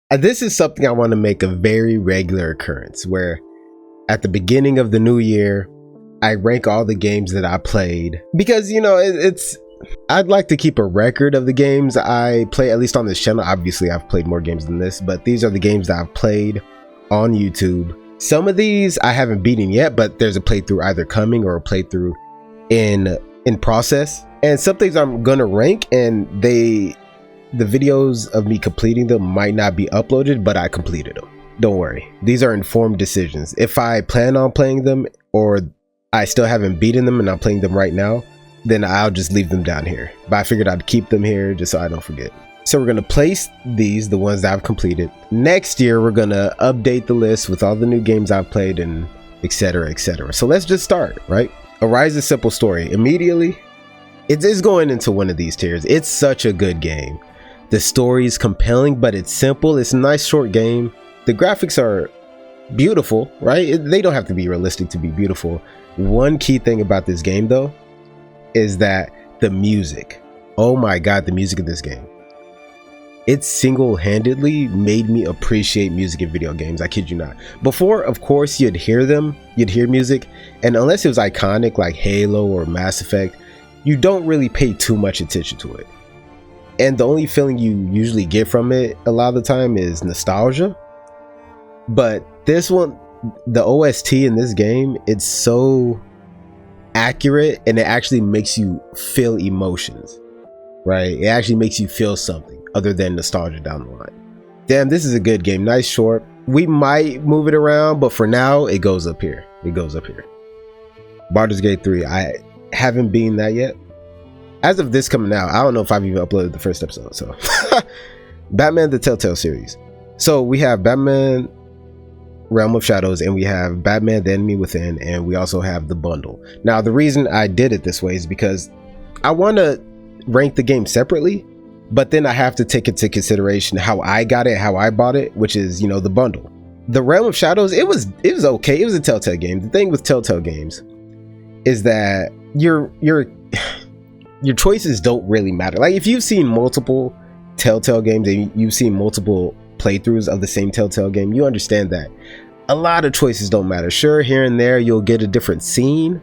This is something I want to make a very regular occurrence, where at the beginning of the new year, I rank all the games that I played, because I'd like to keep a record of the games I play, at least on this channel. Obviously I've played more games than this, but these are the games that I've played on YouTube. Some of these I haven't beaten yet, but there's a playthrough either coming or a playthrough in process. And some things I'm gonna rank, and the videos of me completing them might not be uploaded, but I completed them. Don't worry, these are informed decisions. If I plan on playing them, or I still haven't beaten them and I'm playing them right now, then I'll just leave them down here. But I figured I'd keep them here just so I don't forget. So we're gonna place these, the ones that I've completed. Next year, we're gonna update the list with all the new games I've played, and etc, etc. So let's just start, right? Arise: A Simple Story. Immediately, it is going into one of these tiers. It's such a good game. The story is compelling, but it's simple. It's a nice short game. The graphics are beautiful, right? They don't have to be realistic to be beautiful. One key thing about this game, though, is that the music. Oh my god, the music of this game. It single-handedly made me appreciate music in video games. I kid you not. Before, of course, you'd hear music, and unless it was iconic like Halo or Mass Effect, you don't really pay too much attention to it. And the only feeling you usually get from it a lot of the time is nostalgia. But this one, the OST in this game, it's so accurate, and it actually makes you feel emotions, right? It actually makes you feel something other than nostalgia down the line. Damn, this is a good game. Nice short. We might move it around, but for now, it goes up here. It goes up here. Baldur's Gate 3. I haven't been that yet. As of this coming out, I don't know if I've even uploaded the first episode. So, Batman: The Telltale series. So we have Batman: Realm of Shadows, and we have Batman: The Enemy Within, and we also have the bundle. Now, the reason I did it this way is because I want to rank the game separately, but then I have to take into consideration how I got it, how I bought it, which is, you know, the bundle. The Realm of Shadows, it was okay. It was a Telltale game. The thing with Telltale games is that your choices don't really matter. Like, if you've seen multiple Telltale games and you've seen multiple playthroughs of the same Telltale game, you understand that a lot of choices don't matter. Sure, here and there you'll get a different scene,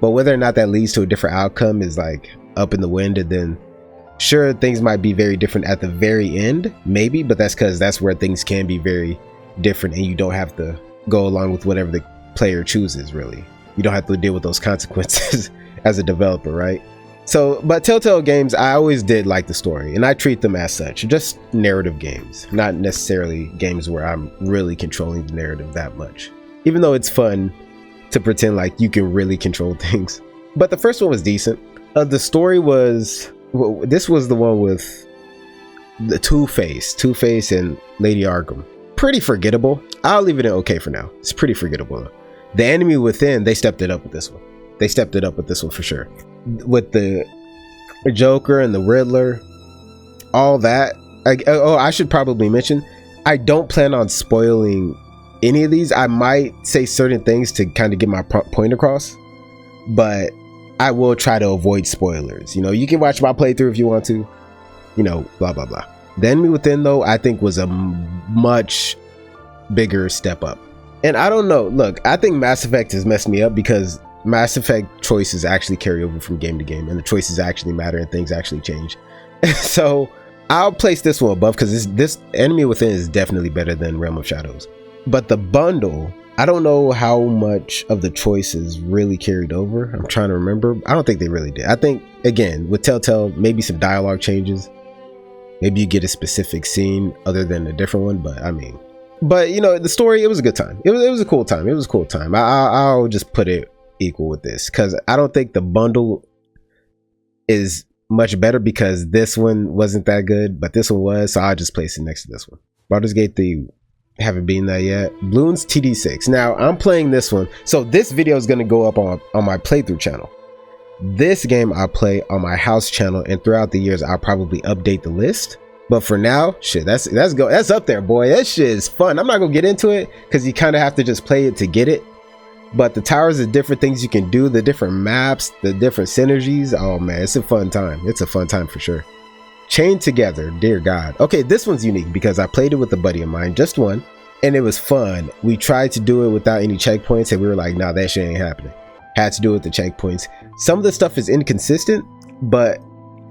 but whether or not that leads to a different outcome is like up in the wind. And then sure, things might be very different at the very end, maybe, but that's because that's where things can be very different, and you don't have to go along with whatever the player chooses. Really, you don't have to deal with those consequences as a developer, right? So, but Telltale games, I always did like the story, and I treat them as such, just narrative games, not necessarily games where I'm really controlling the narrative that much, even though it's fun to pretend like you can really control things. But the first one was decent. The story was, well, this was the one with the Two-Face and Lady Arkham. Pretty forgettable. I'll leave it in okay for now. It's pretty forgettable though. The Enemy Within, they stepped it up with this one. They stepped it up with this one for sure. With the Joker and the Riddler, all that. I should probably mention, I don't plan on spoiling any of these. I might say certain things to kind of get my point across, but I will try to avoid spoilers. You know, you can watch my playthrough if you want to, you know, blah, blah, blah. The Enemy Within, though, I think was a much bigger step up. And I don't know, look, I think Mass Effect has messed me up because Mass Effect choices actually carry over from game to game, and the choices actually matter and things actually change. So I'll place this one above because this Enemy Within is definitely better than Realm of Shadows. But the bundle, I don't know how much of the choices really carried over. I'm trying to remember. I don't think they really did. I think, again, with Telltale, maybe some dialogue changes. Maybe you get a specific scene other than a different one, but I mean, but you know, the story, it was a good time. It was a cool time. It was a cool time. I'll just put it equal with this because I don't think the bundle is much better because this one wasn't that good, but this one was, so I'll just place it next to this one. Baldur's Gate 3, haven't been there yet. Bloons TD6. Now I'm playing this one, so this video is going to go up on my playthrough channel. This game I play on my house channel, and throughout the years I'll probably update the list. But for now, shit, that's up there, boy. That shit is fun. I'm not gonna get into it because you kind of have to just play it to get it. But the towers, the different things you can do, the different maps, the different synergies. Oh man, it's a fun time. It's a fun time for sure. Chained Together, dear God. Okay, this one's unique because I played it with a buddy of mine, just one, and it was fun. We tried to do it without any checkpoints, and we were like, nah, that shit ain't happening. Had to do it with the checkpoints. Some of the stuff is inconsistent, but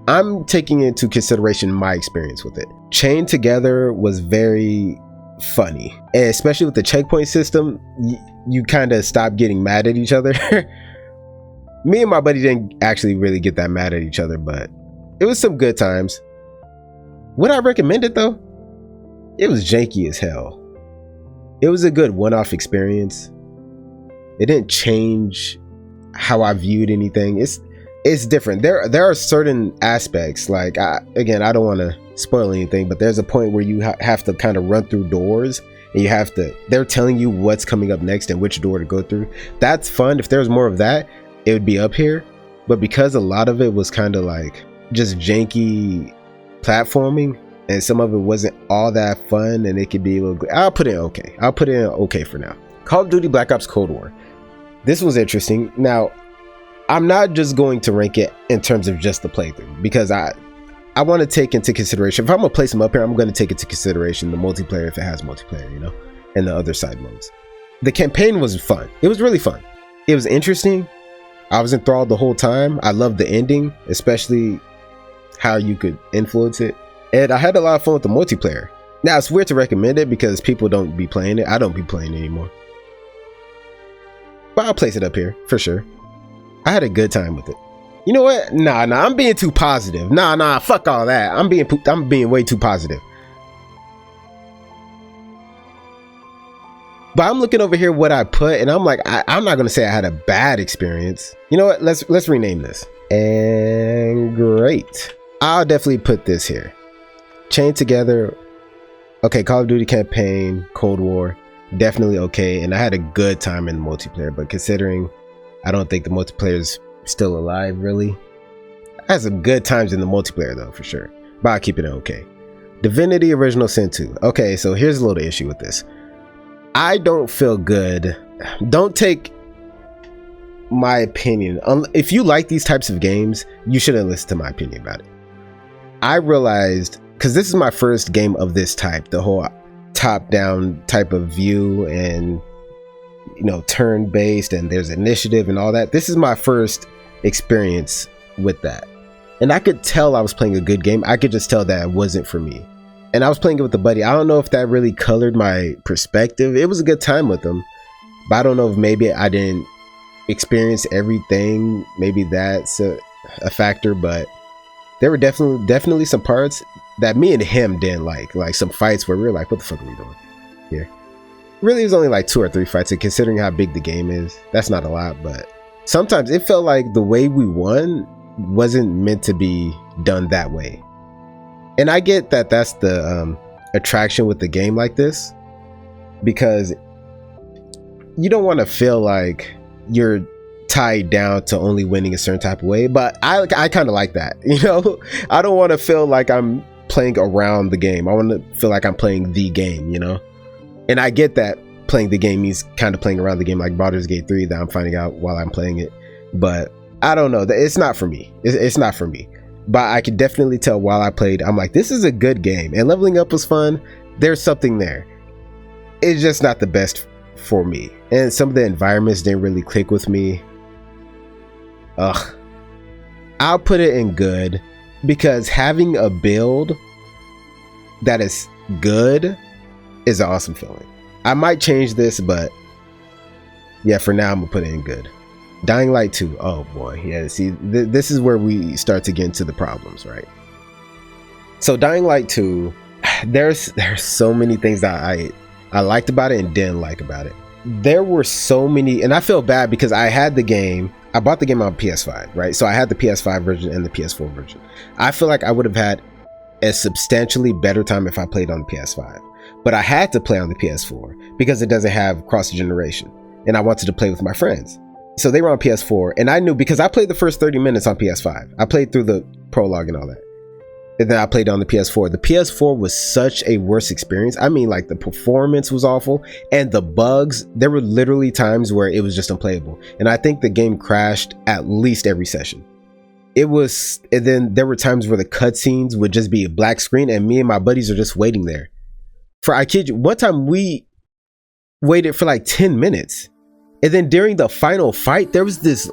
I'm taking into consideration my experience with it. Chained Together was very funny, and especially with the checkpoint system, you kind of stop getting mad at each other. Me and my buddy didn't actually really get that mad at each other, but it was some good times. Would I recommend it though? It was janky as hell. It was a good one-off experience. It didn't change how I viewed anything. It's different. There are certain aspects, like again, I don't want to spoil anything, but there's a point where you have to kind of run through doors, and they're telling you what's coming up next and which door to go through. That's fun. If there's more of that, it would be up here. But because a lot of it was kind of like just janky platforming, and some of it wasn't all that fun, and it could be a little, I'll put it in okay for now. Call of Duty Black Ops Cold War. This was interesting. Now, I'm not just going to rank it in terms of just the playthrough, because I want to take into consideration, if I'm gonna place them up here, I'm going to take into consideration the multiplayer, if it has multiplayer, you know, and the other side modes. The campaign was fun. It was really fun. It was interesting. I was enthralled the whole time. I loved the ending, especially how you could influence it. And I had a lot of fun with the multiplayer. Now, it's weird to recommend it because people don't be playing it. I don't be playing it anymore. But I'll place it up here for sure. I had a good time with it. You know what? Nah, I'm being too positive. Nah, fuck all that. I'm being way too positive. But I'm looking over here what I put, and I'm like, I'm not gonna say I had a bad experience. You know what? Let's rename this. And great. I'll definitely put this here. Chained Together. Okay, Call of Duty campaign, Cold War, definitely okay. And I had a good time in the multiplayer, but considering I don't think the multiplayer is still alive, really. I had some good times in the multiplayer though, for sure. But I'll keep it okay. Divinity Original Sin 2. Okay, so here's a little issue with this. I don't feel good. Don't take my opinion. If you like these types of games, you shouldn't listen to my opinion about it. I realized, because this is my first game of this type, the whole top-down type of view and, you know, turn-based, and there's initiative and all that. This is my first experience with that. And I could tell I was playing a good game. I could just tell that it wasn't for me. And I was playing it with a buddy. I don't know if that really colored my perspective. It was a good time with them, but I don't know if maybe I didn't experience everything. Maybe that's a factor, but there were definitely some parts that me and him didn't like some fights where we were like, what the fuck are we doing here? Really, it was only like 2 or 3 fights, and considering how big the game is, that's not a lot, but sometimes it felt like the way we won wasn't meant to be done that way. And I get that that's the attraction with the game like this, because you don't want to feel like you're tied down to only winning a certain type of way, but I kind of like that, you know. I don't want to feel like I'm playing around the game. I want to feel like I'm playing the game, you know. And I get that playing the game means kind of playing around the game, like Baldur's Gate 3 that I'm finding out while I'm playing it. But I don't know, it's not for me. It's not for me. But I could definitely tell while I played, I'm like, this is a good game, and leveling up was fun. There's something there. It's just not the best for me, and some of the environments didn't really click with me. I'll put it in good, because having a build that is good is an awesome feeling. I might change this, but yeah, for now I'm gonna put it in good. Dying Light 2. Oh boy, yeah. See, this is where we start to get into the problems, right? So Dying Light 2, there's so many things that I liked about it and didn't like about it. There were so many, and I feel bad because I had the game. I bought the game on PS5, right? So I had the PS5 version and the PS4 version. I feel like I would have had a substantially better time if I played on the PS5, but I had to play on the PS4 because it doesn't have cross generation, and I wanted to play with my friends. So they were on PS4, and I knew, because I played the first 30 minutes on PS5. I played through the prologue and all that. And then I played on the PS4. The PS4 was such a worse experience. I mean, like, the performance was awful, and the bugs, there were literally times where it was just unplayable. And I think the game crashed at least every session. it was, and then there were times where the cutscenes would just be a black screen and me and my buddies are just waiting there. I kid you, one time we waited for like 10 minutes. And then during the final fight, there was this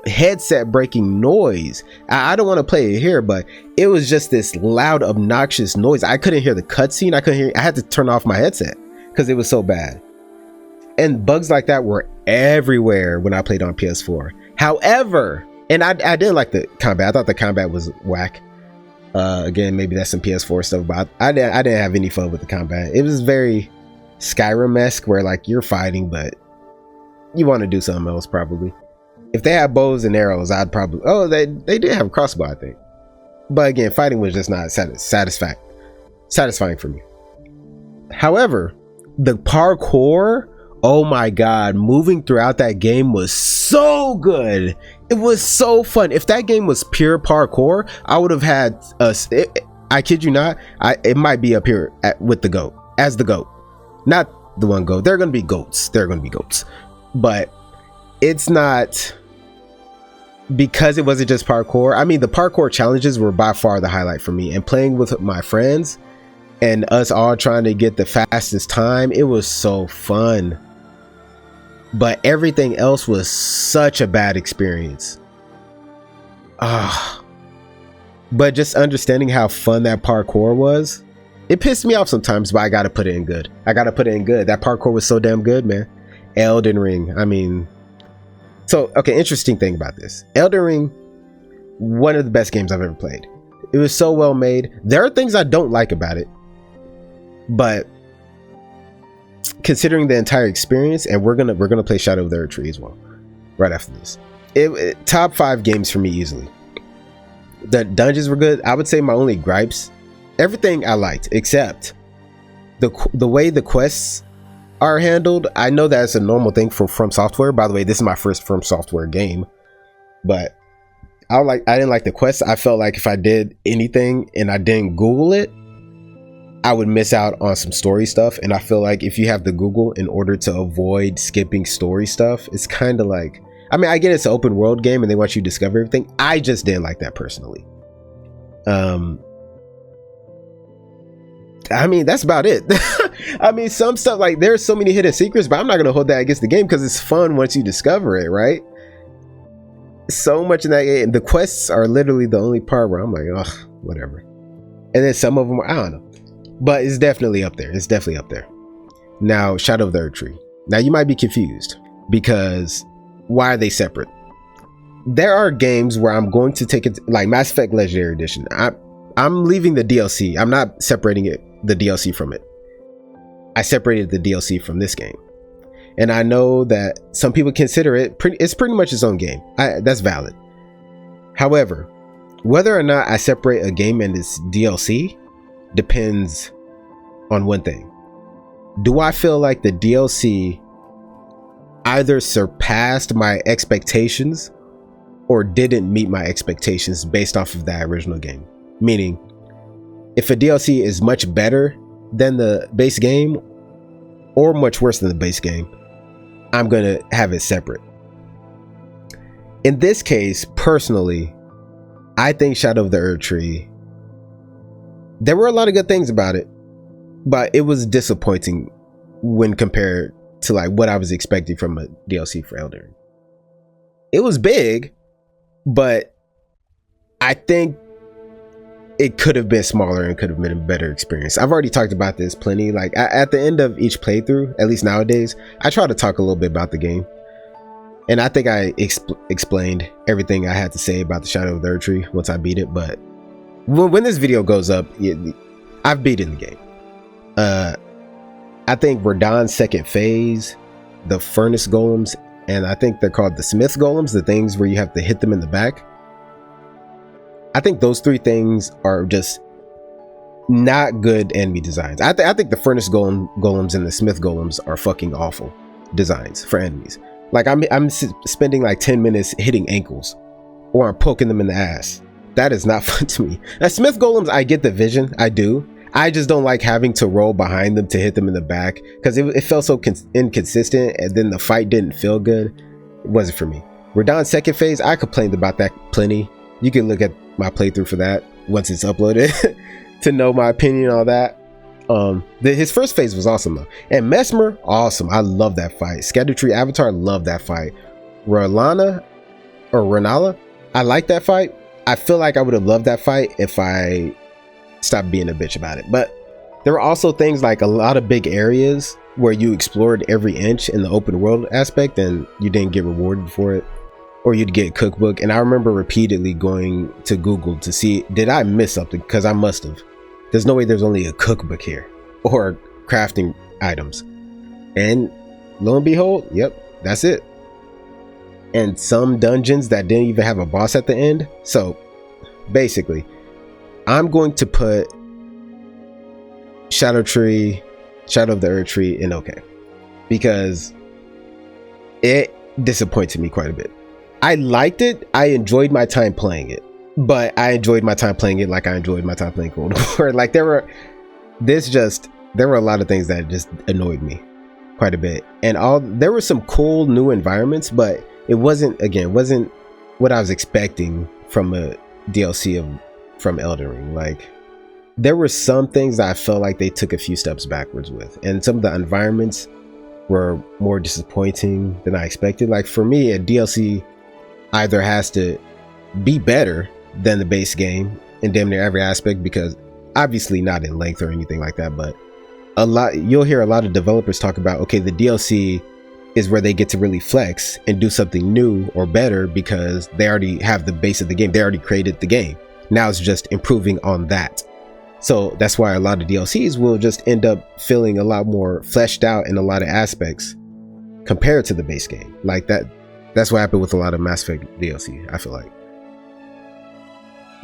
headset breaking noise. I don't want to play it here, but it was just this loud, obnoxious noise. I couldn't hear the cutscene. I had to turn off my headset because it was so bad. And bugs like that were everywhere when I played on PS4. However, and I didn't like the combat. I thought the combat was whack. Again, maybe that's some PS4 stuff, but I didn't have any fun with the combat. It was very Skyrim-esque, where like you're fighting, but you want to do something else probably. If they had bows and arrows, I'd probably... Oh, they did have a crossbow, I think. But again, fighting was just not satisfying for me. However, the parkour, oh my god, moving throughout that game was so good. It was so fun. If that game was pure parkour, I would have had I kid you not, it might be up here with the goat, as the goat. Not the one goat. There are going to be goats. But it's not, because it wasn't just parkour. I mean, the parkour challenges were by far the highlight for me, and playing with my friends and us all trying to get the fastest time, it was so fun. But everything else was such a bad experience. But just understanding how fun that parkour was, it pissed me off sometimes, but I gotta put it in good. That parkour was so damn good, man. Elden Ring, I mean... So, okay, interesting thing about this. Elden Ring, one of the best games I've ever played. It was so well made. There are things I don't like about it, but considering the entire experience, and we're gonna play Shadow of the Erdtree as well right after this. It top 5 games for me easily. The dungeons were good. I would say my only gripes, everything I liked except the way the quests are handled. I know that's a normal thing for From Software. By the way, this is my first From Software game, but I didn't like the quests. I felt like if I did anything and I didn't Google it, I would miss out on some story stuff. And I feel like if you have to Google in order to avoid skipping story stuff, it's kind of like, I mean, I get it's an open world game and they want you to discover everything. I just didn't like that personally. I mean, that's about it. I mean, some stuff, like there's so many hidden secrets, but I'm not going to hold that against the game because it's fun once you discover it, right? So much in that game. The quests are literally the only part where I'm like, ugh, whatever. And then some of them are, I don't know. But it's definitely up there. Now, Shadow of the Erdtree. Now, you might be confused because why are they separate? There are games where I'm going to take it, like Mass Effect Legendary Edition. I'm leaving the DLC. I'm not separating the DLC from it. I separated the DLC from this game. And I know that some people consider it's pretty much its own game. That's valid. However, whether or not I separate a game and its DLC depends on one thing. Do I feel like the DLC either surpassed my expectations or didn't meet my expectations based off of that original game? Meaning, if a DLC is much better than the base game or much worse than the base game, I'm gonna have it separate. In this case, personally, I think Shadow of the Erdtree, there were a lot of good things about it, but it was disappointing when compared to like what I was expecting from a DLC for Elden Ring. It was big, but I think it could have been smaller and could have been a better experience. I've already talked about this plenty. Like at the end of each playthrough, at least nowadays, I try to talk a little bit about the game. And I think I explained everything I had to say about the Shadow of the Erdtree once I beat it. But when this video goes up, I've beaten the game. I think Radahn's second phase, the furnace golems, and I think they're called the smith golems, the things where you have to hit them in the back. I think those 3 things are just not good enemy designs. I think the furnace golems and the smith golems are fucking awful designs for enemies. Like I'm spending like 10 minutes hitting ankles, or I'm poking them in the ass. That is not fun to me. Now, smith golems, I get the vision, I do. I just don't like having to roll behind them to hit them in the back because it felt so inconsistent, and then the fight didn't feel good. It wasn't for me. Radahn's second phase, I complained about that plenty. You can look at my playthrough for that once it's uploaded to know my opinion on that. His first phase was awesome though, and Mesmer, awesome. I love that fight. Erdtree Avatar, love that fight. Renala, I like that fight. I feel like I would have loved that fight if I stopped being a bitch about it. But there were also things like a lot of big areas where you explored every inch in the open world aspect and you didn't get rewarded for it, or you'd get a cookbook. And I remember repeatedly going to Google to see, did I miss something? Because I must have. There's no way there's only a cookbook here or crafting items. And lo and behold, yep, that's it. And some dungeons that didn't even have a boss at the end. So basically, I'm going to put Shadow of the Erdtree in okay, because it disappointed me quite a bit. I liked it. I enjoyed my time playing it, but I enjoyed my time playing it like I enjoyed my time playing Cold War. Like there were a lot of things that just annoyed me quite a bit, and there were some cool new environments, but it wasn't what I was expecting from a DLC from Elden Ring. Like there were some things that I felt like they took a few steps backwards with, and some of the environments were more disappointing than I expected. Like for me, a DLC either has to be better than the base game in damn near every aspect, because obviously not in length or anything like that, but you'll hear a lot of developers talk about, okay, the DLC is where they get to really flex and do something new or better because they already have the base of the game. They already created the game. Now it's just improving on that. So that's why a lot of DLCs will just end up feeling a lot more fleshed out in a lot of aspects compared to the base game. Like that's what happened with a lot of Mass Effect DLC, I feel like.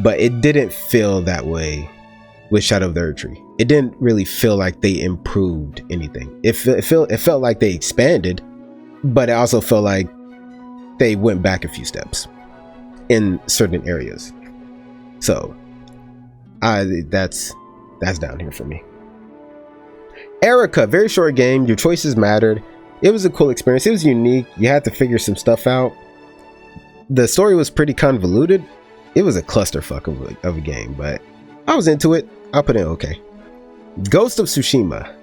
But it didn't feel that way with Shadow of the Erdtree. It didn't really feel like they improved anything. It felt like they expanded, but it also felt like they went back a few steps in certain areas. So that's down here for me. Erica, very short game. Your choices mattered. It was a cool experience. It was unique. You had to figure some stuff out. The story was pretty convoluted. It was a clusterfuck of a game, but I was into it. I'll put it in okay. Ghost of Tsushima.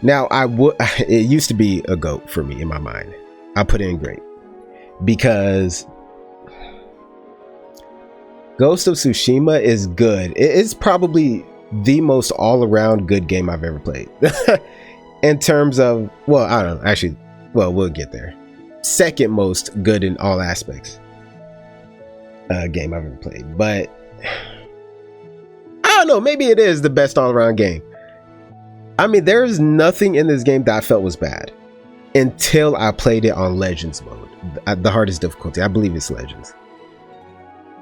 Now it used to be a GOAT for me in my mind. I'll put it in great, because Ghost of Tsushima is good. It's probably the most all-around good game I've ever played. In terms of, well, I don't know, actually, well, we'll get there. Second most good in all aspects game I've ever played, but I don't know, maybe it is the best all-around game. I mean, there's nothing in this game that I felt was bad until I played it on Legends mode, the hardest difficulty. I believe it's Legends.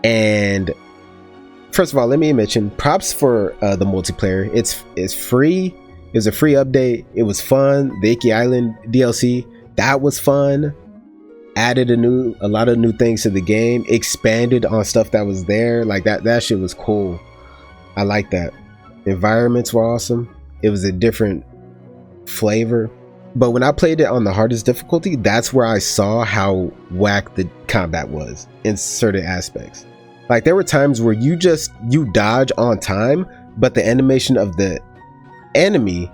And first of all, let me mention props for the multiplayer. It's free. It was a free update. It was fun. The Icky Island DLC, that was fun. Added a lot of new things to the game. Expanded on stuff that was there. Like that shit was cool. I like that. Environments were awesome. It was a different flavor. But when I played it on the hardest difficulty, that's where I saw how whack the combat was in certain aspects. Like there were times where you dodge on time, but the animation of the enemy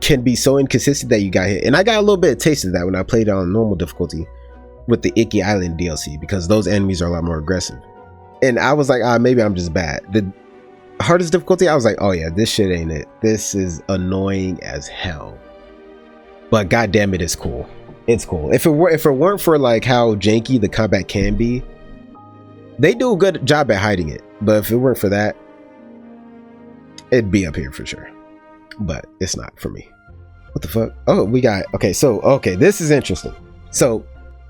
can be so inconsistent that you got hit. And I got a little bit of taste of that when I played it on normal difficulty with the Icky Island DLC, because those enemies are a lot more aggressive. And I was like, maybe I'm just bad. The hardest difficulty, I was like, oh yeah, this shit ain't it. This is annoying as hell. But goddamn it, it's cool. It's cool. If it weren't for like how janky the combat can be, they do a good job at hiding it. But if it weren't for that, it'd be up here for sure. But it's not for me. What the fuck? Oh, we got okay, this is interesting. So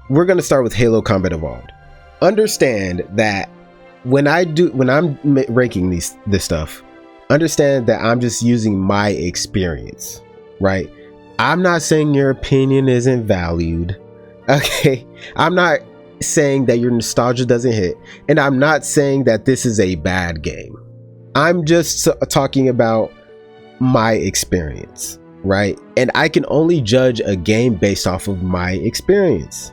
we're gonna start with Halo Combat Evolved. Understand that when I'm ranking this stuff, understand that I'm just using my experience, right? I'm not saying your opinion isn't valued. Okay, I'm not saying that your nostalgia doesn't hit, and I'm not saying that this is a bad game. I'm just talking about my experience, right? And I can only judge a game based off of my experience.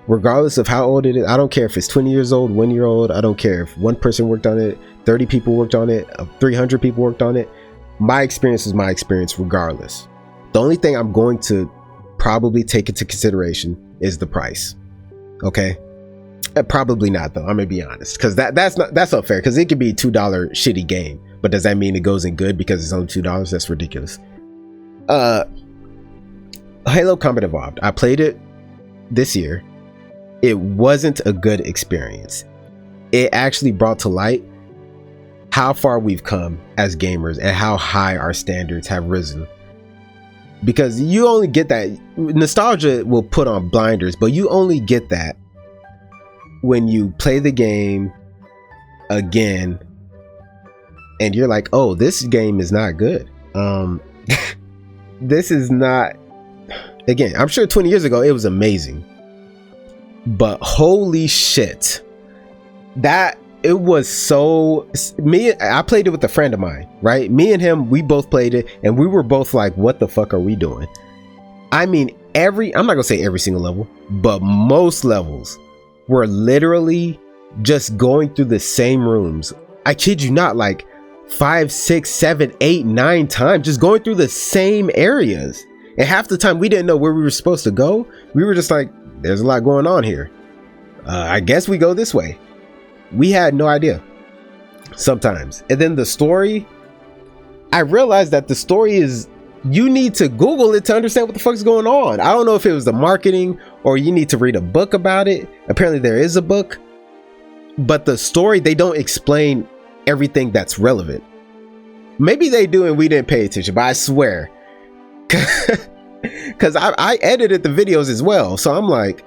regardless of how old it is. I don't care if it's 20 years old, 1 year old. I don't care if one person worked on it, 30 people worked on it, 300 people worked on it. My experience is my experience regardless. The only thing I'm going to probably take into consideration is the price. Okay, probably not though. I'm gonna be honest, because that's not fair, because it could be a $2 shitty game, but does that mean it goes in good because it's only $2? That's ridiculous. Halo Combat Evolved, I played it this year. It wasn't a good experience. It actually brought to light how far we've come as gamers and how high our standards have risen. Because you only get that, nostalgia will put on blinders, but you only get that when you play the game again and you're like, oh, this game is not good. This is not, again, I'm sure 20 years ago it was amazing, but holy shit, that it was so, I played it with a friend of mine, right? Me and him, we both played it and we were both like, what the fuck are we doing? I mean, I'm not gonna say every single level, but most levels were literally just going through the same rooms. I kid you not, like 5, 6, 7, 8, 9 times, just going through the same areas. And half the time we didn't know where we were supposed to go. We were just like, there's a lot going on here. I guess we go this way. We had no idea sometimes. And then the story, I realized that the story is, you need to Google it to understand what the fuck's going on. I don't know if it was the marketing or you need to read a book about it. Apparently there is a book, but the story, they don't explain everything that's relevant. Maybe they do and we didn't pay attention, but I swear, because I edited the videos as well. So I'm like,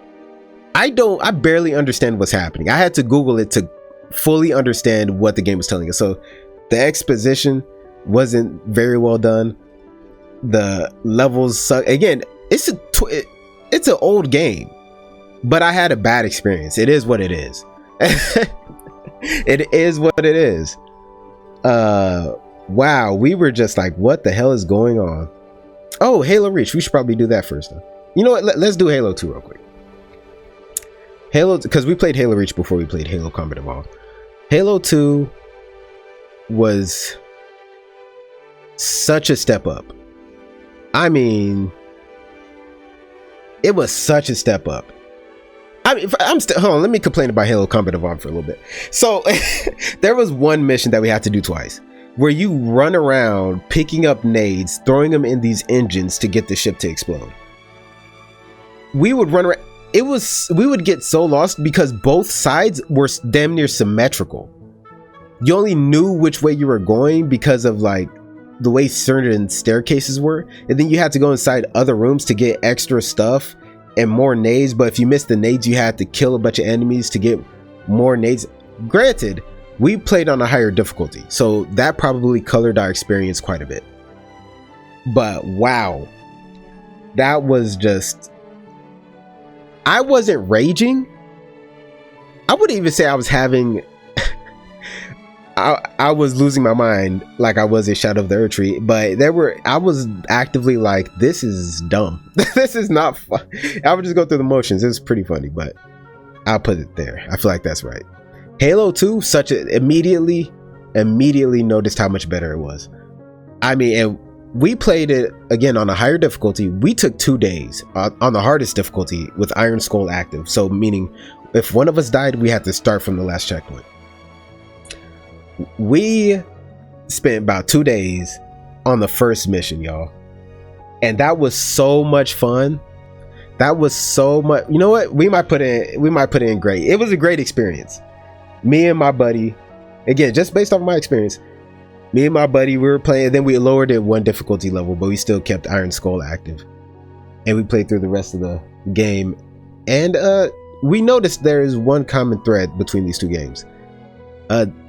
I barely understand what's happening. I had to Google it to fully understand what the game was telling us. So the exposition wasn't very well done. The levels suck. Again, it's an old game, but I had a bad experience. It is what it is. It is what it is. Wow, we were just like, what the hell is going on? Oh, Halo Reach. We should probably do that first though. You know what? Let's do Halo 2 real quick. Halo, because we played Halo Reach before we played Halo Combat Evolved. Halo 2 was such a step up. I mean, it was such a step up. I mean, hold on, let me complain about Halo Combat Evolved for a little bit. So there was one mission that we had to do twice, where you run around picking up nades, throwing them in these engines to get the ship to explode. We would run around. We would get so lost because both sides were damn near symmetrical. You only knew which way you were going because of like the way certain staircases were, and then you had to go inside other rooms to get extra stuff and more nades. But if you missed the nades, you had to kill a bunch of enemies to get more nades. Granted, we played on a higher difficulty, so that probably colored our experience quite a bit. But wow, that was just, I wasn't raging. I wouldn't even say I was having I was losing my mind like I was in Shadow of the Erdtree, but I was actively like, this is dumb. This is not fun. I would just go through the motions. It was pretty funny, but I'll put it there. I feel like that's right. Halo 2, immediately noticed how much better it was. I mean, and we played it again on a higher difficulty. We took 2 days on the hardest difficulty with Iron Skull active. So meaning if one of us died, we had to start from the last checkpoint. We spent about 2 days on the first mission, y'all, and that was so much fun. That was so much. You know what? We might put it in great. It was a great experience. Me and my buddy, again, just based off my experience, me and my buddy, we were playing. Then we lowered it 1 difficulty level, but we still kept Iron Skull active, and we played through the rest of the game. And we noticed there is one common thread between these 2 games.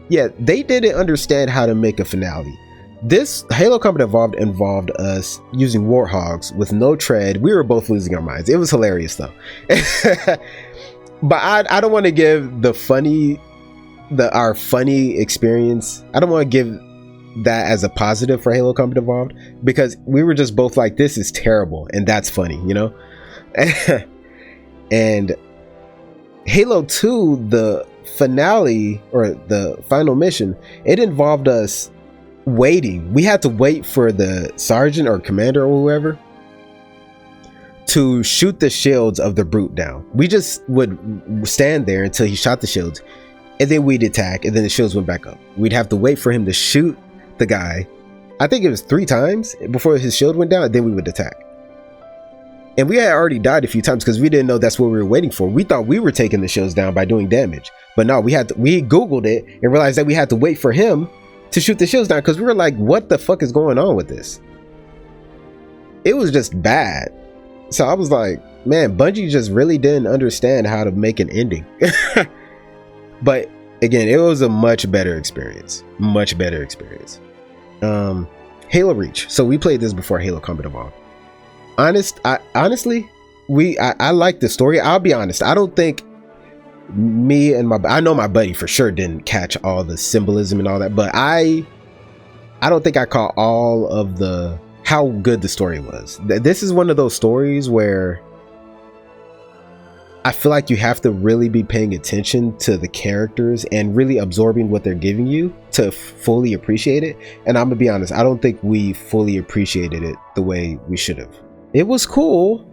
Yeah, they didn't understand how to make a finale. This Halo Combat Evolved involved us using warthogs with no tread. We were both losing our minds. It was hilarious though. But I don't want to give our funny experience, I don't want to give that as a positive for Halo Combat Evolved, because we were just both like, this is terrible and that's funny, you know. And Halo 2, the finale or the final mission, it involved us waiting. We had to wait for the sergeant or commander or whoever to shoot the shields of the brute down. We just would stand there until he shot the shields, and then we'd attack, and then the shields went back up. We'd have to wait for him to shoot the guy. I think it was 3 times before his shield went down, and then we would attack. And we had already died a few times because we didn't know that's what we were waiting for. We thought we were taking the shields down by doing damage, but no, we Googled it and realized that we had to wait for him to shoot the shields down, because we were like, what the fuck is going on with this? It was just bad. So I was like, man, Bungie just really didn't understand how to make an ending. But again, it was a much better experience. Halo Reach. So we played this before Halo Combat Evolved. Honestly, I like the story. I'll be honest, I don't think I know my buddy for sure didn't catch all the symbolism and all that, but I don't think I caught all of how good the story was. This is one of those stories where I feel like you have to really be paying attention to the characters and really absorbing what they're giving you to fully appreciate it. And I'm gonna be honest, I don't think we fully appreciated it the way we should have. It was cool.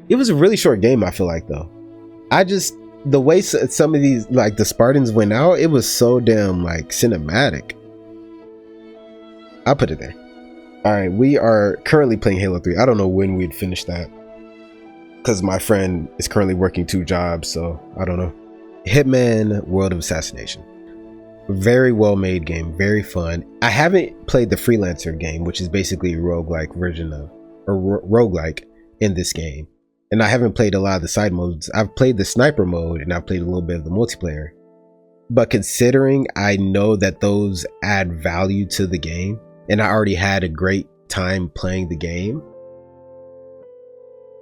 It was a really short game, I feel like, though. The way some of these, like the Spartans went out, it was so damn like cinematic. I'll put it there. All right, we are currently playing Halo 3. I don't know when we'd finish that, because my friend is currently working 2 jobs, so I don't know. Hitman World of Assassination. Very well made game, very fun. I haven't played the freelancer game, which is basically a roguelike version of, or roguelike in this game. And I haven't played a lot of the side modes. I've played the sniper mode and I've played a little bit of the multiplayer. But considering I know that those add value to the game, and I already had a great time playing the game,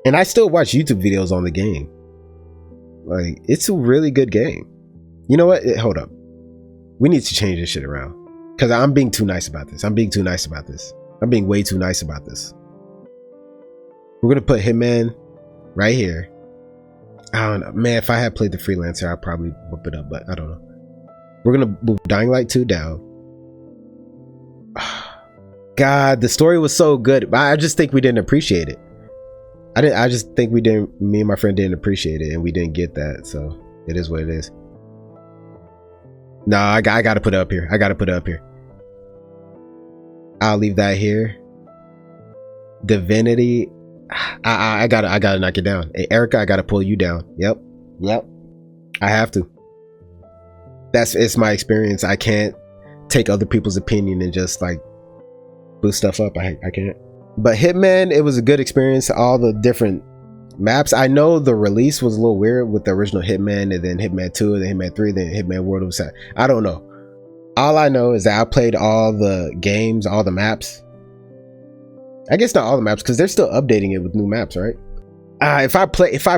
and I still watch YouTube videos on the game. Like, it's a really good game. You know what? Hold up. We need to change this shit around, because I'm being too nice about this. I'm being way too nice about this. We're going to put Hitman right here. I don't know, man. If I had played the freelancer, I'd probably bump it up, but I don't know. We're gonna move Dying Light 2 down. God, the story was so good, but I just think we didn't appreciate it. I just think we didn't. Me and my friend didn't appreciate it, and we didn't get that. So it is what it is. No, I gotta put it up here. I'll leave that here. Divinity. I gotta knock it down. Hey, Erica, I gotta pull you down. Yep. I have to. It's my experience. I can't take other people's opinion and just like boost stuff up. I can't. But Hitman, it was a good experience. All the different maps. I know the release was a little weird with the original Hitman, and then Hitman 2, and then Hitman 3, then Hitman World of Assassination. I don't know. All I know is that I played all the games, all the maps. I guess not all the maps, because they're still updating it with new maps, right? If I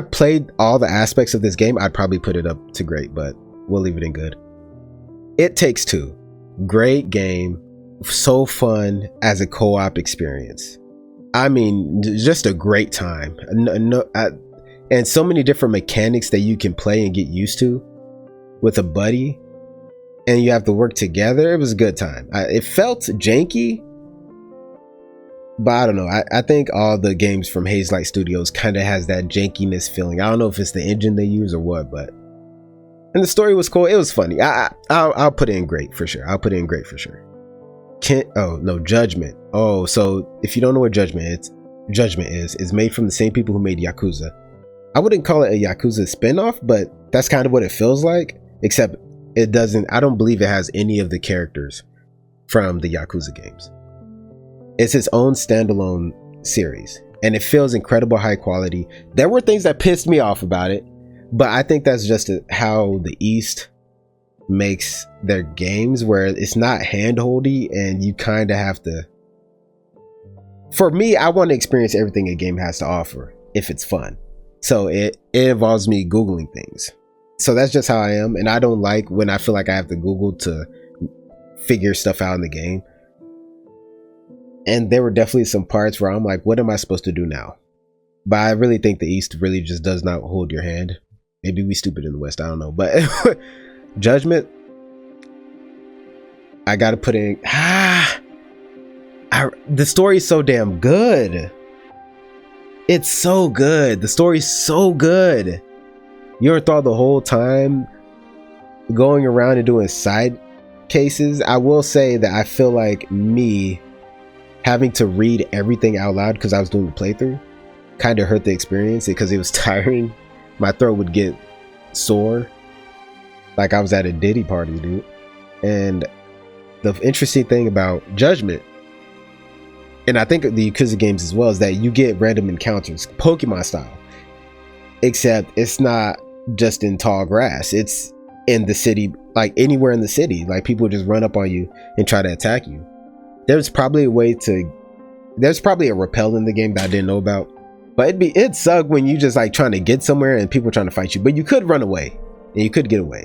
played all the aspects of this game, I'd probably put it up to great, but we'll leave it in good. It Takes Two. Great game. So fun as a co-op experience. I mean, just a great time. And so many different mechanics that you can play and get used to with a buddy, and you have to work together. It was a good time. It felt janky, but I don't know. I think all the games from Hazelight Studios kind of has that jankiness feeling. I don't know if it's the engine they use or what, but and the story was cool. It was funny. I'll put it in great for sure. Judgment. Oh, so if you don't know what Judgment is, it's made from the same people who made Yakuza. I wouldn't call it a Yakuza spinoff, but that's kind of what it feels like, except it doesn't. I don't believe it has any of the characters from the Yakuza games. It's its own standalone series, and it feels incredible high quality. There were things that pissed me off about it, but I think that's just how the East makes their games, where it's not handholdy and you kind of have to. For me, I want to experience everything a game has to offer if it's fun. So it involves me Googling things. So that's just how I am, and I don't like when I feel like I have to Google to figure stuff out in the game. And there were definitely some parts where I'm like, what am I supposed to do now? But I really think the East really just does not hold your hand Maybe we stupid in the West, I don't know. But Judgment, I gotta put in the story is so damn good. It's so good. The story's so good. You're thought the whole time going around and doing side cases. I will say that I feel like me having to read everything out loud because I was doing the playthrough kind of hurt the experience because it was tiring. My throat would get sore like I was at a Diddy party, dude. And the interesting thing about Judgment, and I think the Yakuza games as well, is that you get random encounters, Pokemon style, except it's not just in tall grass. It's in the city, like anywhere in the city. Like people just run up on you and try to attack you. There's probably a repel in the game that I didn't know about, but it'd suck when you just like trying to get somewhere and people trying to fight you, but you could run away and you could get away.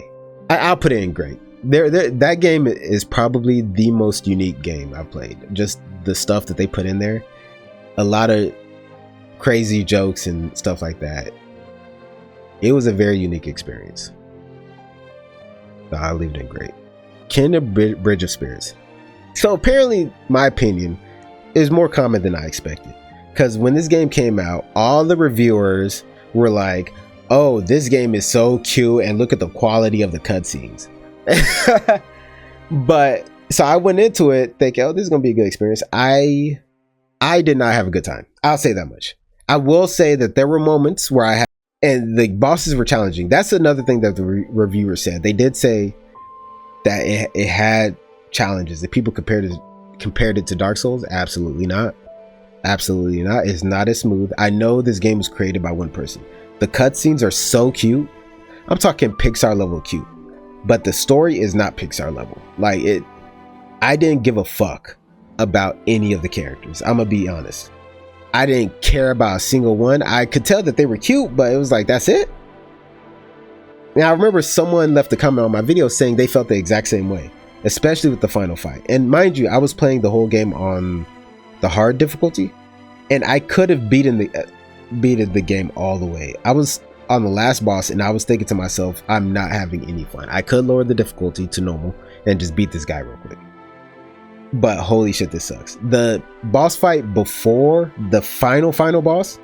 I'll put it in great. That game is probably the most unique game I've played. Just the stuff that they put in there, a lot of crazy jokes and stuff like that. It was a very unique experience. So I'll leave it in great. Kingdom Bridge of Spirits. So apparently, my opinion is more common than I expected. Because when this game came out, all the reviewers were like, "Oh, this game is so cute, and look at the quality of the cutscenes." But so I went into it thinking, "Oh, this is gonna be a good experience." I did not have a good time. I'll say that much. I will say that there were moments where I had, and the bosses were challenging. That's another thing that the reviewers said. They did say that it had challenges. If people compared it to Dark Souls, absolutely not. Absolutely not. It's not as smooth. I know this game was created by one person. The cutscenes are so cute. I'm talking Pixar level cute. But the story is not Pixar level. Like it, I didn't give a fuck about any of the characters. I'm gonna be honest. I didn't care about a single one. I could tell that they were cute, but it was like, that's it. Now I remember someone left a comment on my video saying they felt the exact same way, especially with the final fight. And mind you, I was playing the whole game on the hard difficulty, and I could have beaten the game all the way. I was on the last boss and I was thinking to myself, I'm not having any fun. I could lower the difficulty to normal and just beat this guy real quick, but holy shit, this sucks. The boss fight before the final boss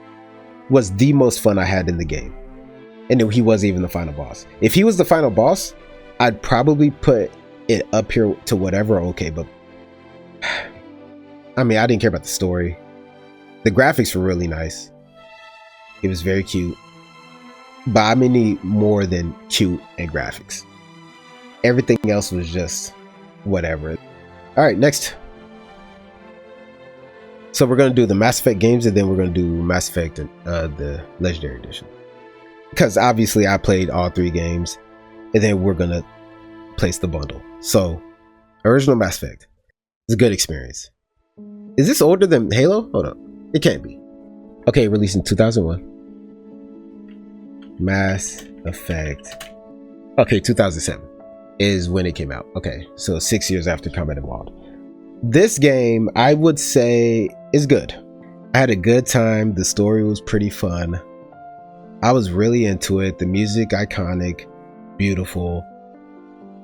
was the most fun I had in the game, and he wasn't even the final boss. If he was the final boss, I'd probably put it up here to whatever. Okay, but I mean, I didn't care about the story. The graphics were really nice. It was very cute, but I need more than cute and graphics. Everything else was just whatever. All right, next. So we're gonna do the Mass Effect games, and then we're gonna do Mass Effect the Legendary Edition, because obviously I played all three games, and then we're gonna place the bundle. So original Mass Effect is a good experience. Is this older than Halo? Hold on, it can't be. Okay, released in 2001. Mass Effect. Okay, 2007 is when it came out. Okay, so 6 years after Combat Evolved. This game, I would say, is good. I had a good time. The story was pretty fun. I was really into it. The music, iconic, beautiful.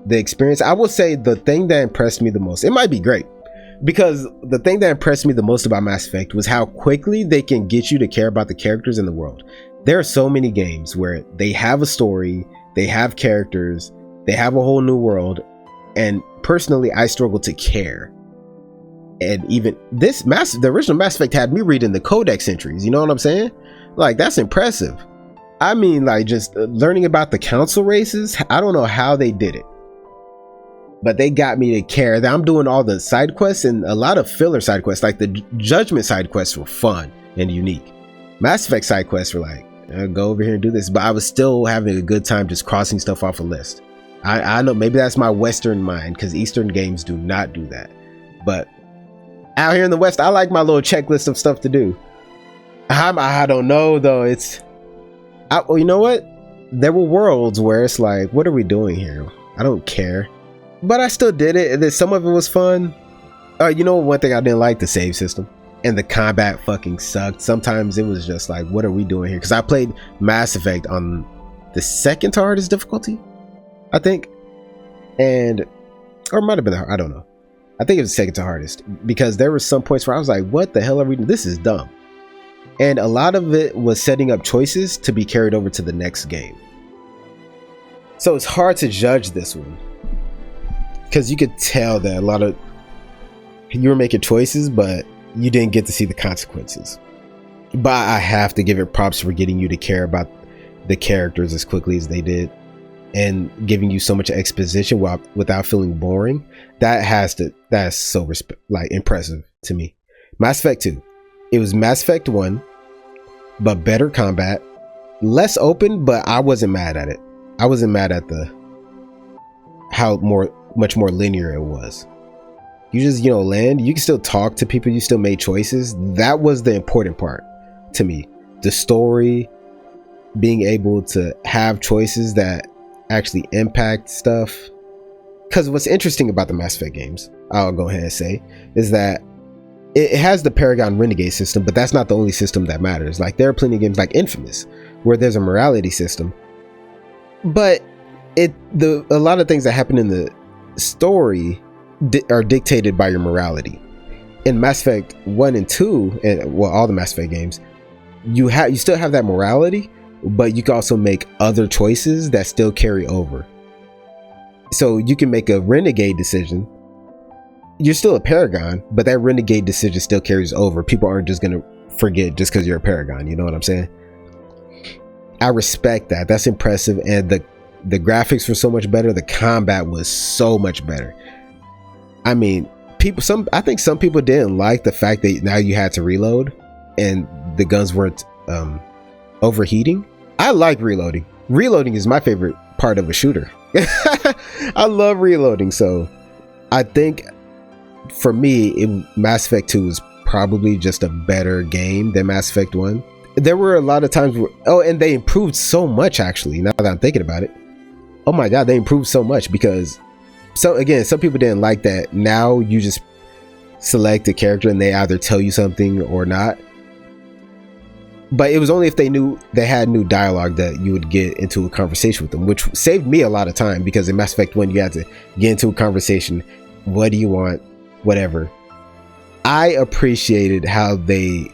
The experience, I will say the thing that impressed me the most, it might be great, because the thing that impressed me the most about Mass Effect was how quickly they can get you to care about the characters in the world. There are so many games where they have a story, they have characters, they have a whole new world, and personally I struggle to care. And even the original Mass Effect had me reading the codex entries, you know what I'm saying? Like, that's impressive. I mean, like, just learning about the council races, I don't know how they did it, but they got me to care. That I'm doing all the side quests and a lot of filler side quests. Like the Judgment side quests were fun and unique. Mass Effect side quests were like, go over here and do this, but I was still having a good time just crossing stuff off a list. I know maybe that's my Western mind, because Eastern games do not do that, but out here in the West, I like my little checklist of stuff to do. I don't know though. You know what? There were worlds where it's like, what are we doing here? I don't care, but I still did it. And then some of it was fun. You know, one thing I didn't like, the save system. And the combat fucking sucked. Sometimes it was just like, what are we doing here? Because I played Mass Effect on the second to hardest difficulty, I think. And, or it might have been, I don't know. I think it was the second to hardest, because there were some points where I was like, what the hell are we doing? This is dumb. And a lot of it was setting up choices to be carried over to the next game. So it's hard to judge this one, because you could tell that a lot of you were making choices, but you didn't get to see the consequences. But I have to give it props for getting you to care about the characters as quickly as they did, and giving you so much exposition without feeling boring. That's so impressive to me. Mass Effect 2. It was Mass Effect 1, but better combat, less open, but I wasn't mad at it. I wasn't mad at much more linear it was. You just, land, you can still talk to people, you still made choices. That was the important part to me. The story, being able to have choices that actually impact stuff. Because what's interesting about the Mass Effect games, I'll go ahead and say, is that it has the Paragon Renegade system, but that's not the only system that matters. Like, there are plenty of games like Infamous where there's a morality system, but a lot of things that happen in the story are dictated by your morality. In Mass Effect 1 and 2, and all the Mass Effect games, you still have that morality, but you can also make other choices that still carry over. So you can make a renegade decision. You're still a Paragon, but that renegade decision still carries over. People aren't just going to forget just because you're a Paragon. You know what I'm saying? I respect that. That's impressive. And the graphics were so much better. The combat was so much better. I mean, I think some people didn't like the fact that now you had to reload and the guns weren't overheating. I like reloading. Reloading is my favorite part of a shooter. I love reloading. So I think for me, Mass Effect 2 is probably just a better game than Mass Effect 1. There were a lot of times where, and they improved so much, actually, now that I'm thinking about it. Oh my God, they improved so much, because some people didn't like that. Now you just select a character and they either tell you something or not. But it was only if they had new dialogue that you would get into a conversation with them, which saved me a lot of time, because in Mass Effect 1 you had to get into a conversation. What do you want? Whatever. I appreciated how they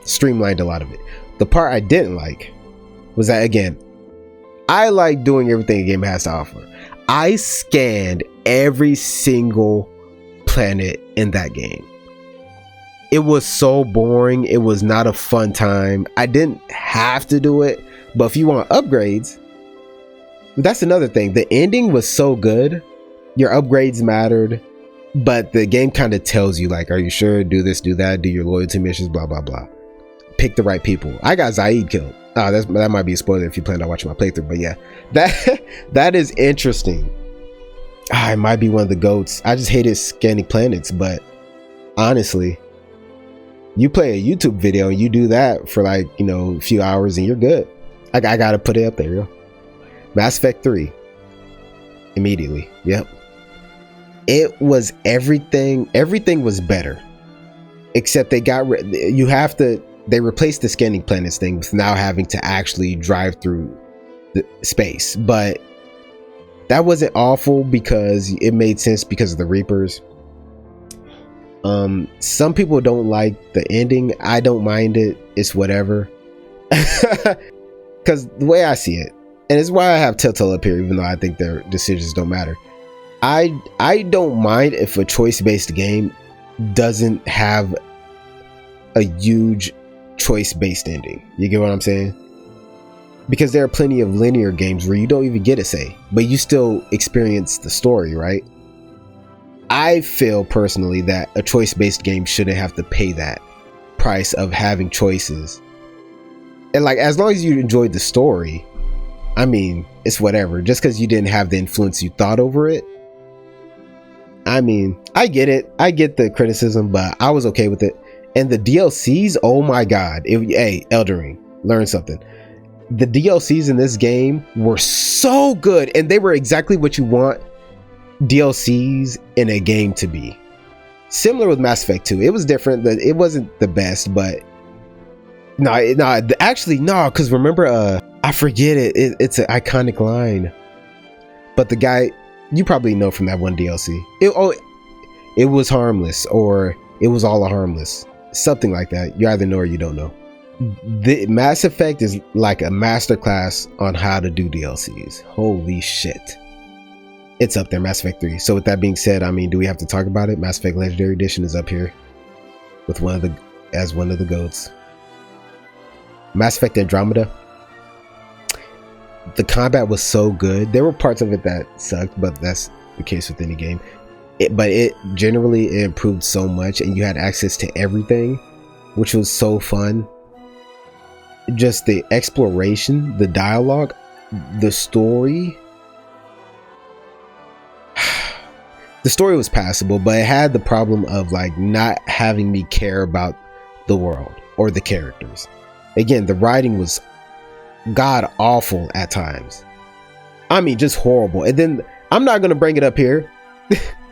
streamlined a lot of it. The part I didn't like was that, again, I like doing everything a game has to offer. I scanned every single planet in that game. It was so boring. It was not a fun time. I didn't have to do it, but if you want upgrades, that's another thing. The ending was so good. Your upgrades mattered, but the game kind of tells you, like, are you sure? Do this, do that, do your loyalty missions, blah, blah, blah. Pick the right people. I got Zaid killed. That might be a spoiler if you plan on watching my playthrough, but yeah, that is interesting. It might be one of the GOATs. I just hated scanning planets, but honestly, you play a YouTube video and you do that for like, a few hours and you're good. I gotta put it up there, yo. Mass Effect 3. Immediately. Yep. It was everything. Everything was better. Except they replaced the scanning planets thing with now having to actually drive through the space. But that wasn't awful, because it made sense because of the Reapers. Some people don't like the ending. I don't mind it. It's whatever. Because the way I see it, and it's why I have Telltale up here, even though I think their decisions don't matter. I don't mind if a choice-based game doesn't have a huge choice-based ending. You get what I'm saying? Because there are plenty of linear games where you don't even get a say, but you still experience the story, right? I feel personally that a choice-based game shouldn't have to pay that price of having choices. And like, as long as you enjoyed the story, I mean, it's whatever. Just because you didn't have the influence you thought over it. I mean, I get it. I get the criticism, but I was okay with it. And the DLCs, oh my God. Hey, Elden Ring, learn something. The DLCs in this game were so good, and they were exactly what you want DLCs in a game to be. Similar with Mass Effect 2. It was different. It wasn't the best, but actually, because remember I forget it. It's an iconic line. But the guy, you probably know from that one DLC. It was harmless, or it was all harmless. Something like that. You either know or you don't know. The Mass Effect is like a masterclass on how to do DLCs. Holy shit. It's up there, Mass Effect 3. So with that being said, I mean, do we have to talk about it? Mass Effect Legendary Edition is up here with one of the GOATs. Mass Effect Andromeda. The combat was so good. There were parts of it that sucked, but that's the case with any game. But it generally improved so much, and you had access to everything, which was so fun. Just the exploration, the dialogue, the story. The story was passable, but it had the problem of like not having me care about the world or the characters. Again, the writing was god awful at times. I mean, just horrible. And then I'm not going to bring it up here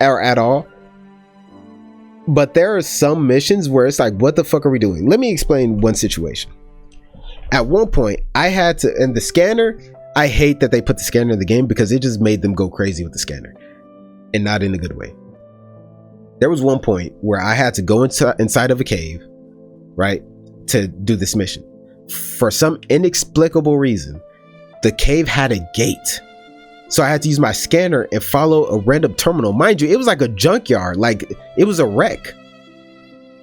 or at all, but there are some missions where it's like, what the fuck are we doing? Let me explain one situation. At one point I had to, and the scanner, I hate that they put the scanner in the game because it just made them go crazy with the scanner, and not in a good way. There was one point where I had to go inside of a cave, right, to do this mission. For some inexplicable reason, the cave had a gate. So I had to use my scanner and follow a random terminal. Mind you, it was like a junkyard, like it was a wreck.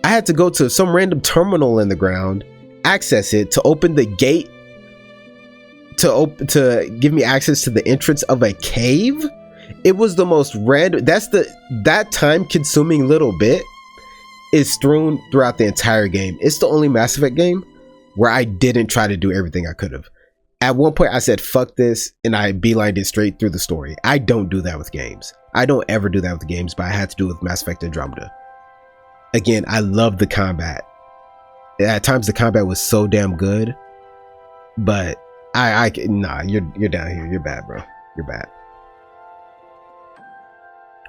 I had to go to some random terminal in the ground, access it to open the gate to give me access to the entrance of a cave. It was the most random. That time consuming little bit is strewn throughout the entire game. It's the only Mass Effect game where I didn't try to do everything I could have. At one point I said fuck this, and I beelined it straight through the story. I don't do that with games. I don't ever do that with games, but I had to do it with Mass Effect Andromeda. Again, I love the combat. At times the combat was so damn good, but nah, you're down here. You're bad, bro. You're bad.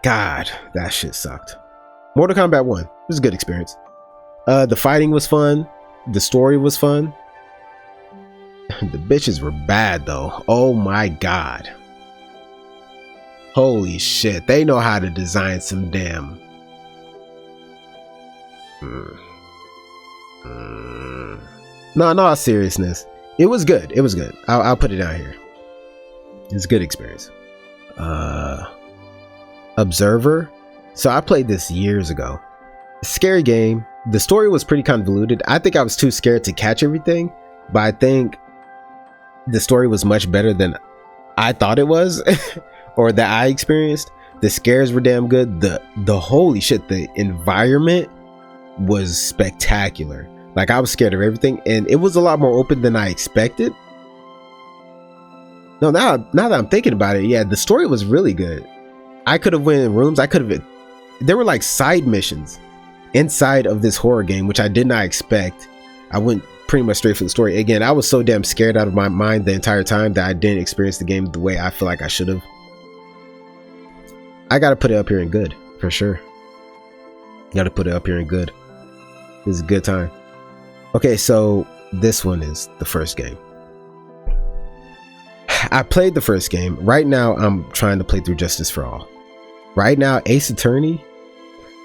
God, that shit sucked. Mortal Kombat 1, it was a good experience. The fighting was fun. The story was fun. The bitches were bad though. Oh my god. Holy shit. They know how to design some damn. No, in all seriousness, it was good. It was good. I'll put it down here. It's a good experience. Observer. So I played this years ago. Scary game. The story was pretty convoluted. I think I was too scared to catch everything, but I think the story was much better than I thought it was or that I experienced. The scares were damn good. The holy shit, the environment was spectacular. Like, I was scared of everything, and it was a lot more open than I expected. No, now that I'm thinking about it, yeah, the story was really good. I could have went in rooms. There were like side missions inside of this horror game, which I did not expect. I went pretty much straight for the story. Again, I was so damn scared out of my mind the entire time that I didn't experience the game the way I feel like I should have. I gotta put it up here in good, for sure. Gotta put it up here in good. It was a good time. Okay, so this one is the first game. I played the first game. Right now, I'm trying to play through Justice for All. Right now, Ace Attorney,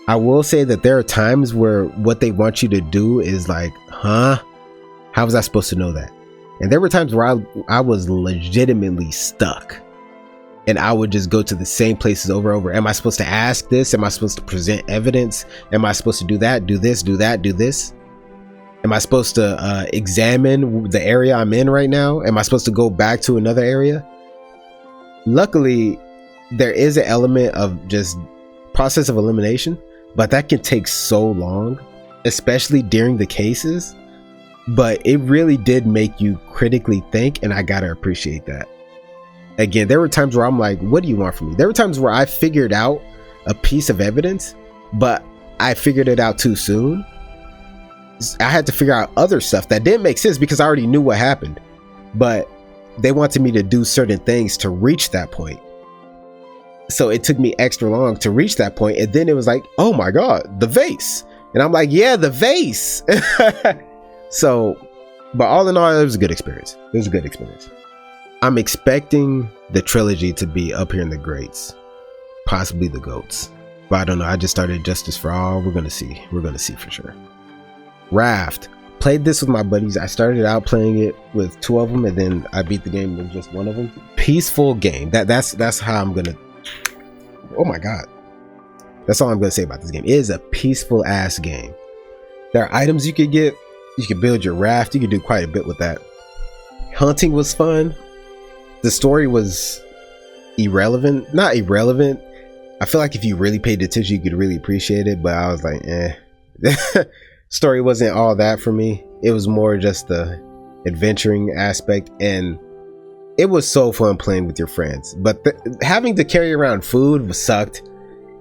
I will say that there are times where what they want you to do is like, huh? How was I supposed to know that? And there were times where I was legitimately stuck. And I would just go to the same places over and over. Am I supposed to ask this? Am I supposed to present evidence? Am I supposed to do that, do this, do that, do this? Am I supposed to examine the area I'm in right now? Am I supposed to go back to another area? Luckily, there is an element of just process of elimination, but that can take so long, especially during the cases. But it really did make you critically think, and I gotta appreciate that. Again, there were times where I'm like, what do you want from me? There were times where I figured out a piece of evidence, but I figured it out too soon. I had to figure out other stuff that didn't make sense because I already knew what happened, but they wanted me to do certain things to reach that point. So it took me extra long to reach that point. And then it was like, oh my God, the vase. And I'm like, yeah, the vase. So But all in all, it was a good experience. It was a good experience. I'm expecting the trilogy to be up here in the greats, possibly the goats. But I don't know. I just started Justice for All. We're gonna see. We're gonna see for sure. Raft. Played this with my buddies. I started out playing it with 2 of them, and then I beat the game with just 1 of them. Peaceful game. That's how I'm gonna. Oh my god. That's all I'm gonna say about this game. It is a peaceful ass game. There are items you could get. You could build your raft. You could do quite a bit with that. Hunting was fun. The story was irrelevant. Not irrelevant. I feel like if you really paid attention, you could really appreciate it. But I was like, Story wasn't all that for me. It was more just the adventuring aspect, and it was so fun playing with your friends. But having to carry around food sucked.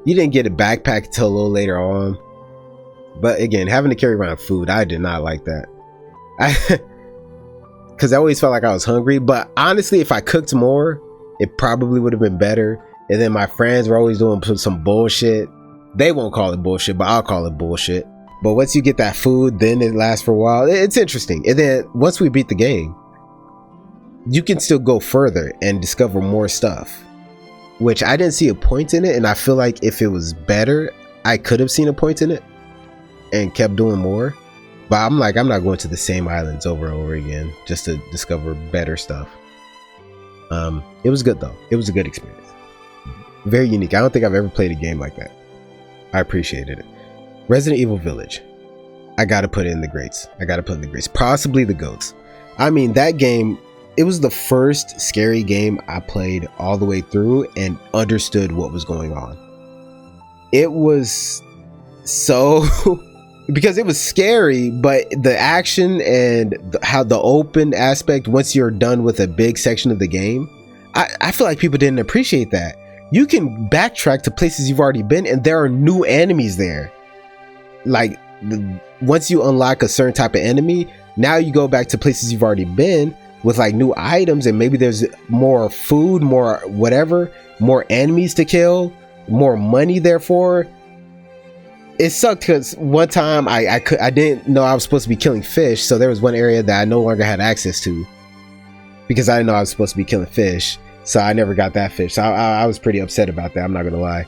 You didn't get a backpack until a little later on. But again, having to carry around food, I did not like that. Because I always felt like I was hungry. But honestly, if I cooked more, it probably would have been better. And then my friends were always doing some bullshit. They won't call it bullshit, but I'll call it bullshit. But once you get that food, then it lasts for a while. It's interesting. And then once we beat the game, you can still go further and discover more stuff, which I didn't see a point in it. And I feel like if it was better, I could have seen a point in it and kept doing more. But I'm like, I'm not going to the same islands over and over again just to discover better stuff. It was good though. It was a good experience. Very unique. I don't think I've ever played a game like that. I appreciated it. Resident Evil Village. I gotta put it in the greats. Possibly the goats. I mean, that game, it was the first scary game I played all the way through and understood what was going on. It was so because it was scary, but the action and how the open aspect, once you're done with a big section of the game, I feel like people didn't appreciate that. You can backtrack to places you've already been, and there are new enemies there. Like once you unlock a certain type of enemy, now you go back to places you've already been with like new items, and maybe there's more food, more whatever, more enemies to kill, more money. Therefore, it sucked because one time I didn't know I was supposed to be killing fish, so there was one area that I no longer had access to because I didn't know I was supposed to be killing fish, so I never got that fish. So I was pretty upset about that. I'm not gonna lie.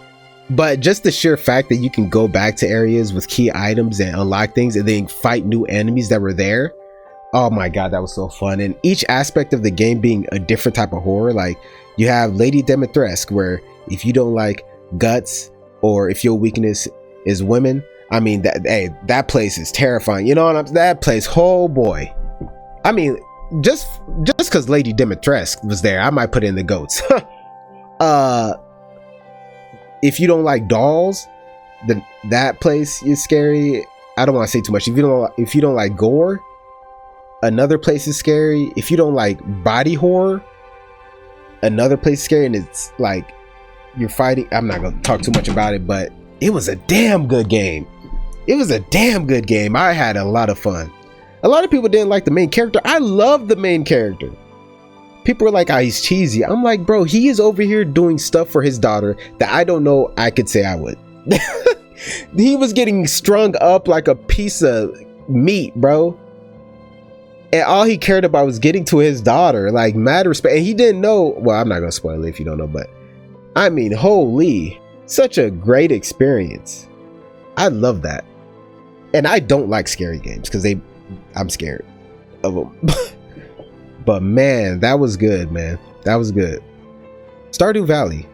But just the sheer fact that you can go back to areas with key items and unlock things and then fight new enemies that were there. Oh my god, that was so fun. And each aspect of the game being a different type of horror. Like you have Lady Dimitrescu, where if you don't like guts or if your weakness is women, I mean that place is terrifying. You know what that place, oh boy. I mean, just because Lady Dimitrescu was there, I might put in the goats. If you don't like dolls, then that place is scary. I don't want to say too much. If you don't like gore, another place is scary. If you don't like body horror, another place is scary. And it's like you're fighting. I'm not gonna talk too much about it, but it was a damn good game. I had a lot of fun. A lot of people didn't like the main character. I love the main character. People are like, oh, he's cheesy. I'm like, bro, he is over here doing stuff for his daughter that I don't know I could say I would. He was getting strung up like a piece of meat, bro. And all he cared about was getting to his daughter. Like, mad respect. And he didn't know. Well, I'm not going to spoil it if you don't know. But, I mean, holy. Such a great experience. I love that. And I don't like scary games because I'm scared of them. But man, that was good, man. That was good. Stardew Valley.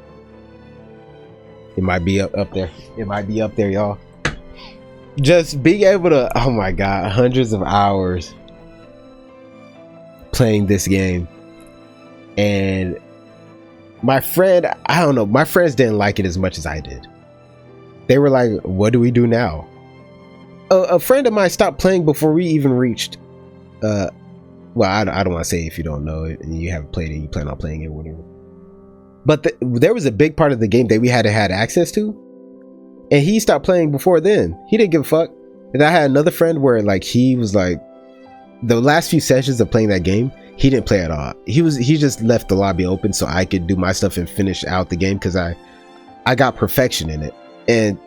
It might be up there. It might be up there, y'all. Just being able to, oh my god, hundreds of hours playing this game. And my friend, I don't know, my friends didn't like it as much as I did. They were like, what do we do now? A friend of mine stopped playing before we even reached well, I don't want to say if you don't know it and you haven't played it, you plan on playing it or whatever. But there was a big part of the game that we had access to, and he stopped playing before then. He didn't give a fuck. And I had another friend where like he was like, the last few sessions of playing that game, he didn't play at all. He just left the lobby open so I could do my stuff and finish out the game because I got perfection in it. And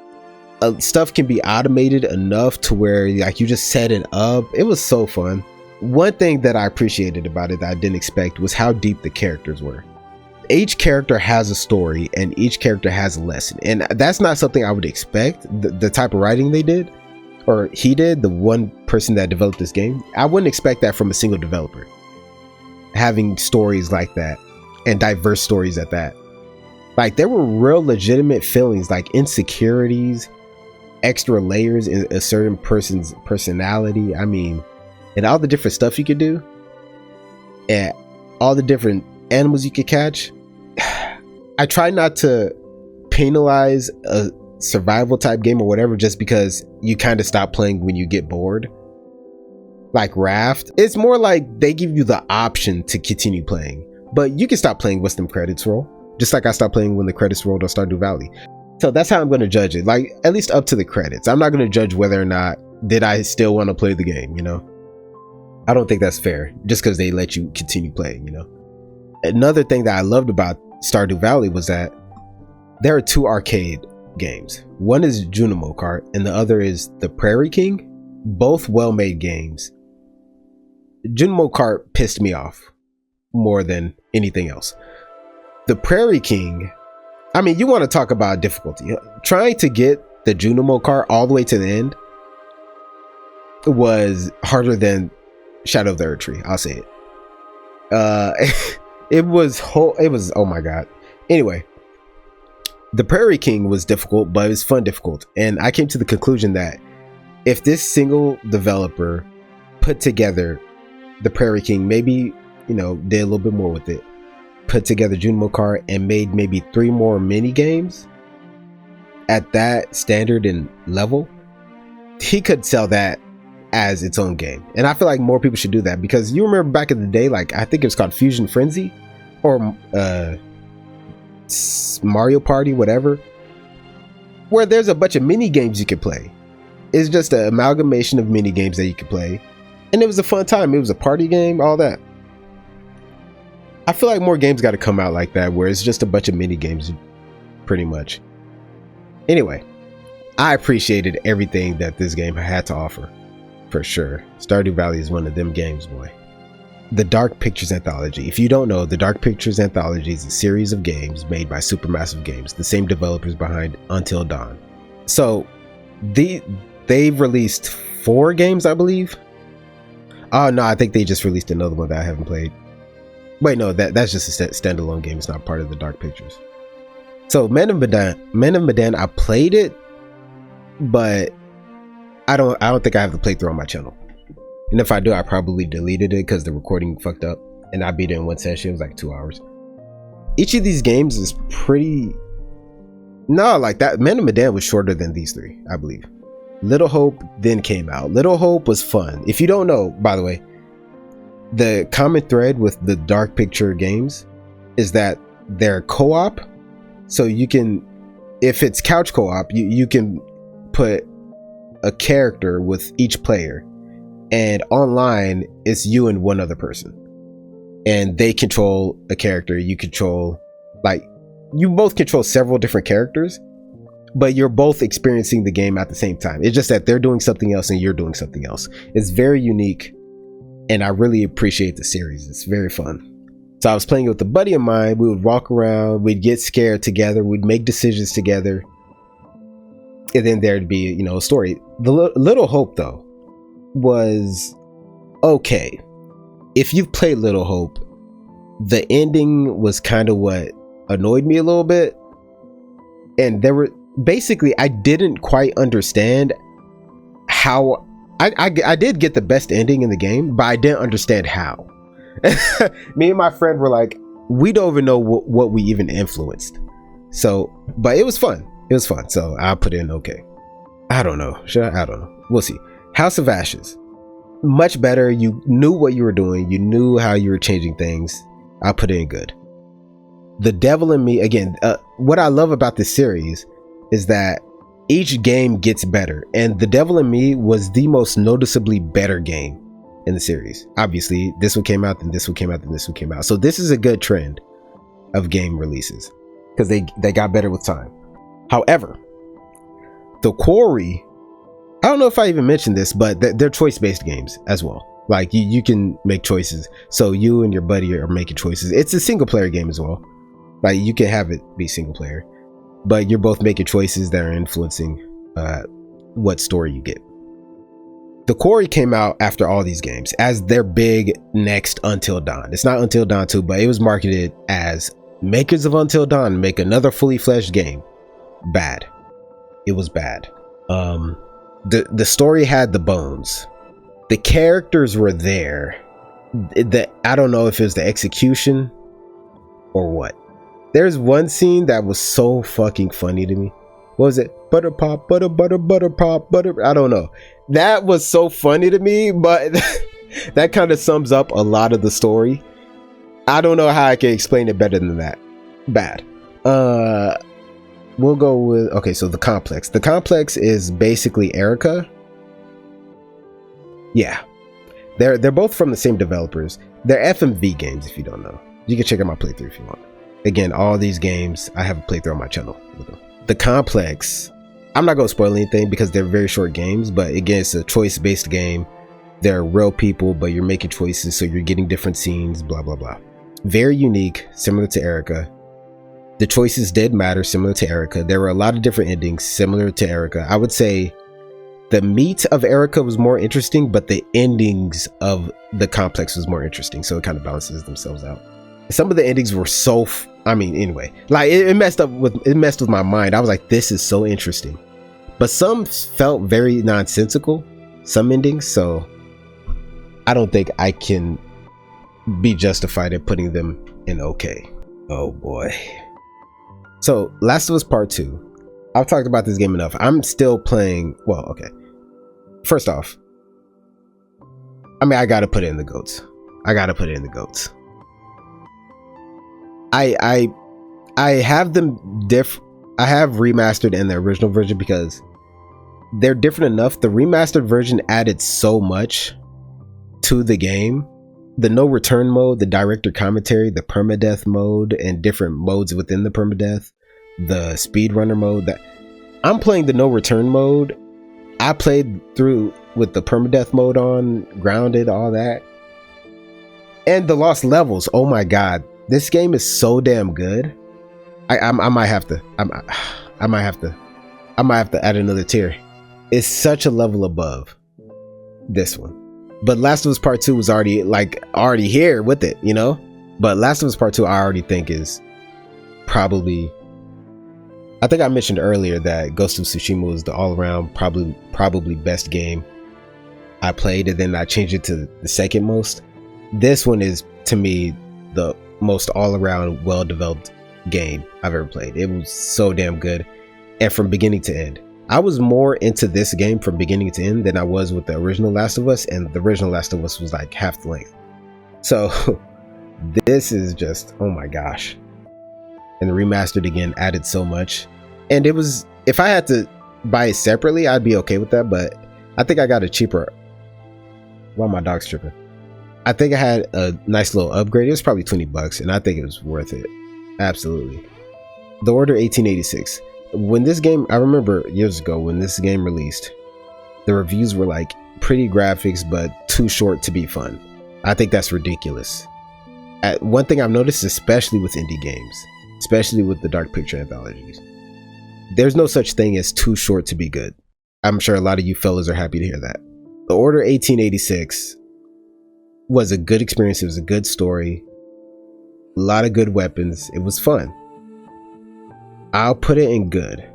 stuff can be automated enough to where like you just set it up. It was so fun. one thing that I appreciated about it that I didn't expect was how deep the characters were. Each character has a story and each character has a lesson, and that's not something I would expect. The type of writing they did, or he did, the one person that developed this game, I wouldn't expect that from a single developer, having stories like that and diverse stories at that. Like, there were real legitimate feelings, like insecurities, extra layers in a certain person's personality. I mean, and all the different stuff you could do, and all the different animals you could catch. I try not to penalize a survival type game or whatever just because you kind of stop playing when you get bored. Like Raft, it's more like they give you the option to continue playing, but you can stop playing once them credits roll, just like I stopped playing when the credits rolled on Stardew Valley. So that's how I'm going to judge it, like at least up to the credits. I'm not going to judge whether or not did I still want to play the game, you know. I don't think that's fair just because they let you continue playing, you know. Another thing that I loved about Stardew Valley was that there are two arcade games. One is Junimo Kart and the other is the Prairie King. Both well-made games. Junimo Kart pissed me off more than anything else. The Prairie King, I mean, you want to talk about difficulty. Trying to get the Junimo Kart all the way to the end was harder than Shadow of the Erdtree. I'll say it. It was oh my god. Anyway, the Prairie King was difficult, but it was fun difficult, and I came to the conclusion that if this single developer put together the Prairie King, maybe, you know, did a little bit more with it, put together Junimo Kart and made maybe 3 more mini games at that standard and level, he could sell that as its own game. And I feel like more people should do that, because you remember back in the day, like I think it was called Fusion Frenzy or Mario Party, whatever, where there's a bunch of mini games you could play. It's just an amalgamation of mini games that you could play, and it was a fun time. It was a party game, all that. I feel like more games got to come out like that, where it's just a bunch of mini games, pretty much. Anyway, I appreciated everything that this game had to offer, for sure. Stardew Valley is one of them games, boy. The Dark Pictures Anthology. If you don't know, the Dark Pictures Anthology is a series of games made by Supermassive Games, the same developers behind Until Dawn. So they've released 4 games, I believe. Oh no, I think they just released another one that I haven't played. Wait, no, that's just a standalone game. It's not part of the Dark Pictures. So Men of Medan, I played it, but I don't think I have the playthrough on my channel. And if I do, I probably deleted it because the recording fucked up, and I beat it in one session. It was like 2 hours. Each of these games is pretty... No, like that. Men of Medan was shorter than these 3, I believe. Little Hope then came out. Little Hope was fun. If you don't know, by the way, the common thread with the Dark Picture games is that they're co-op. So you can, if it's couch co-op, you can put a character with each player, and online it's you and one other person, and they control a character. You control, like, you both control several different characters, but you're both experiencing the game at the same time. It's just that they're doing something else and you're doing something else. It's very unique, and I really appreciate the series. It's very fun. So I was playing it with a buddy of mine. We would walk around, we'd get scared together, we'd make decisions together, and then there'd be, you know, a story. The Little Hope, though, was okay. If you've played Little Hope, the ending was kind of what annoyed me a little bit. And there were, basically, I didn't quite understand how... I did get the best ending in the game, but I didn't understand how. Me and my friend were like, we don't even know what we even influenced. So, but it was fun. It was fun. So I'll put in okay. I don't know. I don't know. We'll see. House of Ashes. Much better. You knew what you were doing. You knew how you were changing things. I'll put it in good. The Devil in Me, again, what I love about this series is that each game gets better, and The Devil in Me was the most noticeably better game in the series. Obviously, this one came out, then this one came out, then this one came out. So this is a good trend of game releases, because they got better with time. However, the Quarry, I don't know if I even mentioned this, but they're choice-based games as well. Like you can make choices. So you and your buddy are making choices. It's a single player game as well. Like you can have it be single player, but you're both making choices that are influencing what story you get. The Quarry came out after all these games as their big next Until Dawn. It's not Until Dawn 2, but it was marketed as makers of Until Dawn make another fully fledged game. Bad. It was bad. The story had the bones. The characters were there. I don't know if it was the execution or what. There's one scene that was so fucking funny to me. What was it? Butter pop, butter, butter, butter pop, butter. I don't know. That was so funny to me, but that kind of sums up a lot of the story. I don't know how I can explain it better than that. Bad. We'll go with, okay, so the complex. The complex is basically Erica. Yeah. They're both from the same developers. They're FMV games, if you don't know. You can check out my playthrough if you want. Again, all these games, I have a playthrough on my channel with them. The complex, I'm not going to spoil anything because they're very short games, but again, it's a choice-based game. They're real people, but you're making choices, so you're getting different scenes, blah, blah, blah. Very unique, similar to Erica. The choices did matter, similar to Erica. There were a lot of different endings, similar to Erica. I would say the meat of Erica was more interesting, but the endings of the complex was more interesting, so it kind of balances themselves out. Some of the endings were so anyway, like it messed with my mind. I was like, this is so interesting, but some felt very nonsensical, some endings, so I don't think I can be justified at putting them in okay. Oh boy. So Last of Us Part 2, I've talked about this game enough. I'm still playing. Well, okay, first off, I gotta put it in the GOATs. I have them I have remastered in the original version because they're different enough. The remastered version added so much to the game. The no return mode, the director commentary, the permadeath mode, and different modes within the permadeath, the speedrunner mode. That I'm playing the no return mode. I played through with the permadeath mode on, grounded, all that. And the lost levels. Oh my god. This game is so damn good. I might have to add another tier. It's such a level above this one. But Last of Us Part 2 was already here with it, you know? But Last of Us Part 2 I already think is probably, I think I mentioned earlier that Ghost of Tsushima was the all-around probably best game I played, and then I changed it to the second most. This one is, to me, the most all-around well-developed game I've ever played. It was so damn good, and from beginning to end. I was more into this game from beginning to end than I was with the original Last of Us, and the original Last of Us was like half the length. So this is just, oh my gosh. And the remastered again added so much. And it was, if I had to buy it separately, I'd be okay with that, but I think I got a cheaper. Why my dog's tripping? I think I had a nice little upgrade. It was probably $20, and I think it was worth it. Absolutely. The Order 1886. When this game, I remember years ago when this game released, the reviews were like pretty graphics, but too short to be fun. I think that's ridiculous. One thing I've noticed, especially with indie games, especially with the Dark Picture anthologies, there's no such thing as too short to be good. I'm sure a lot of you fellas are happy to hear that. The Order 1886 was a good experience. It was a good story. A lot of good weapons. It was fun. I'll put it in good.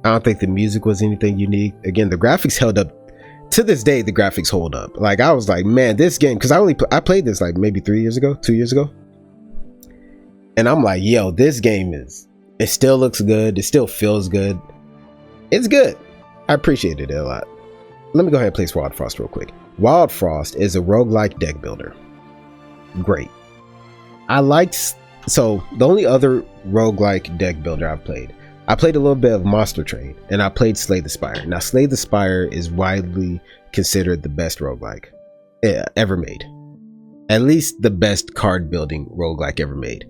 I don't think the music was anything unique. Again, the graphics held up. To this day, the graphics hold up. Like, I was like, man, this game, because I played this like maybe 2 years ago. And I'm like, yo, this game it still looks good. It still feels good. It's good. I appreciated it a lot. Let me go ahead and place Wildfrost real quick. Wildfrost is a roguelike deck builder. Great. So the only other roguelike deck builder I played a little bit of Monster Train, and I played Slay the Spire. Now, Slay the Spire is widely considered the best roguelike ever made. At least the best card building roguelike ever made.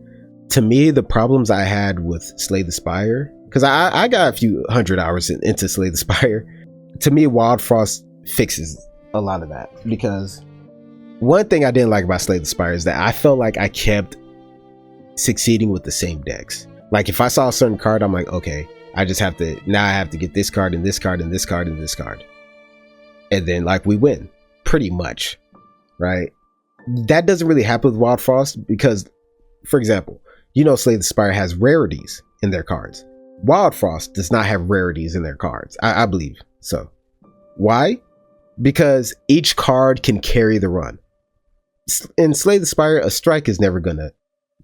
To me, the problems I had with Slay the Spire, because I got a few hundred hours into Slay the Spire, to me, Wildfrost fixes a lot of that, because One thing I didn't like about Slay the Spire is that I felt like I kept succeeding with the same decks. Like if I saw a certain card, I'm like, okay, I have to get this card and this card and this card and this card. And then like we win pretty much, right? That doesn't really happen with Wildfrost because, for example, Slay the Spire has rarities in their cards. Wildfrost does not have rarities in their cards. I believe so. Why? Because each card can carry the run. In Slay the Spire, a strike is never gonna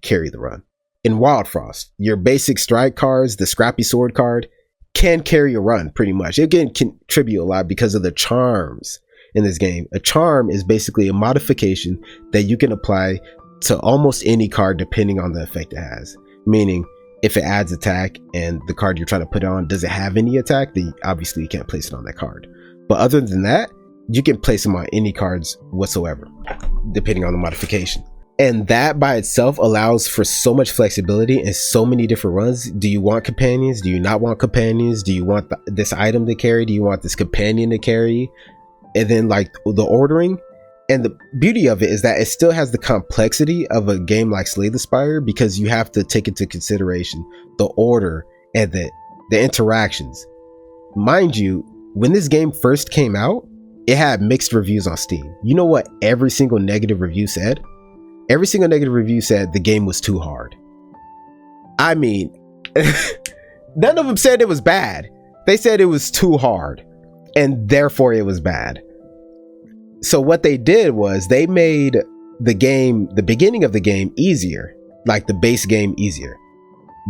carry the run. In Wildfrost, your basic strike cards, the Scrappy Sword card, can carry a run pretty much. It can contribute a lot because of the charms in this game. A charm is basically a modification that you can apply to almost any card depending on the effect it has. Meaning, if it adds attack and the card you're trying to put on doesn't have any attack, then obviously you can't place it on that card. But other than that, you can place them on any cards whatsoever, depending on the modification. And that by itself allows for so much flexibility and so many different runs. Do you want companions? Do you not want companions? Do you want this item to carry? Do you want this companion to carry? And then like the ordering. And the beauty of it is that it still has the complexity of a game like Slay the Spire, because you have to take into consideration the order and the interactions. Mind you, when this game first came out, it had mixed reviews on Steam. You know what every single negative review said? Every single negative review said the game was too hard. I mean, none of them said it was bad. They said it was too hard, and therefore it was bad. So what they did was they made the beginning of the game easier, like the base game easier.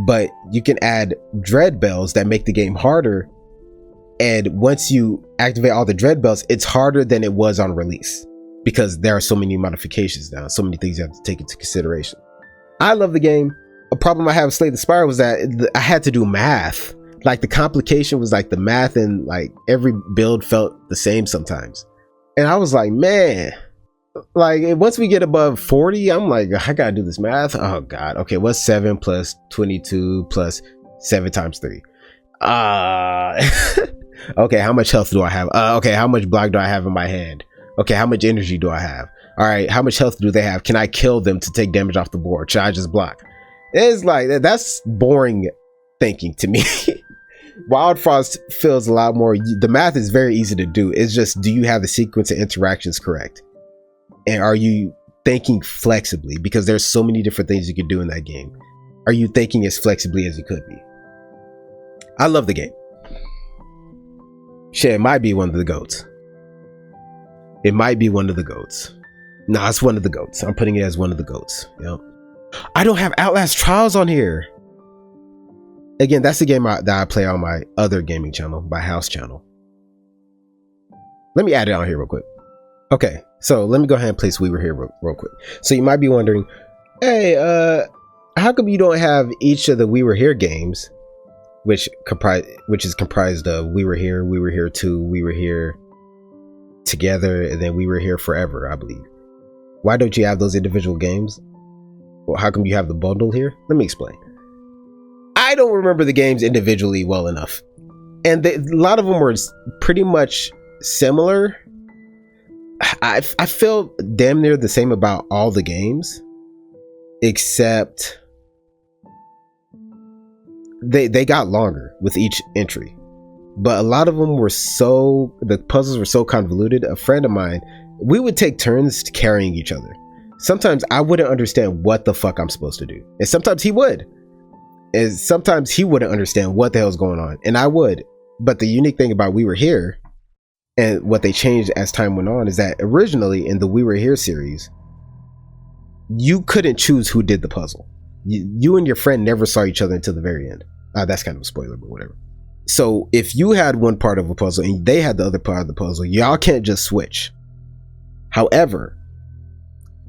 But you can add dread bells that make the game harder. And once you activate all the dread bells, it's harder than it was on release, because there are so many modifications now, so many things you have to take into consideration. I love the game. A problem I had with Slay the Spire was that I had to do math. Like the complication was like the math, and like every build felt the same sometimes. And I was like, man, like once we get above 40, I'm like, I gotta do this math. Oh God. Okay, what's 7 plus 22 plus 7 times 3? Okay, how much health do I have? Okay, how much block do I have in my hand? Okay, how much energy do I have? All right, how much health do they have? Can I kill them to take damage off the board? Should I just block? It's like, that's boring thinking to me. Wildfrost feels a lot more, the math is very easy to do. It's just, do you have the sequence of interactions correct? And are you thinking flexibly? Because there's so many different things you could do in that game. Are you thinking as flexibly as you could be? I love the game. Shit, it might be one of the GOATs. It might be one of the GOATs. Nah, it's one of the GOATs. I'm putting it as one of the GOATs. Yep. I don't have Outlast Trials on here. Again, that's the game that I play on my other gaming channel, my house channel. Let me add it on here real quick. Okay, so let me go ahead and place We Were Here real quick. So you might be wondering, hey, how come you don't have each of the We Were Here games, which is comprised of We Were Here 2, We Were Here Together, and then We Were Here Forever, I believe. Why don't you have those individual games? Well, how come you have the bundle here? Let me explain. I don't remember the games individually well enough, and a lot of them were pretty much similar. I feel damn near the same about all the games, except they got longer with each entry. But a lot of them were the puzzles were so convoluted. A friend of mine, we would take turns carrying each other. Sometimes I wouldn't understand what the fuck I'm supposed to do, and sometimes he would. And sometimes he wouldn't understand what the hell's going on, and I would. But the unique thing about We Were Here, and what they changed as time went on, is that originally in the We Were Here series, you couldn't choose who did the puzzle. You and your friend never saw each other until the very end. That's kind of a spoiler, but whatever. So if you had one part of a puzzle and they had the other part of the puzzle, y'all can't just switch. However,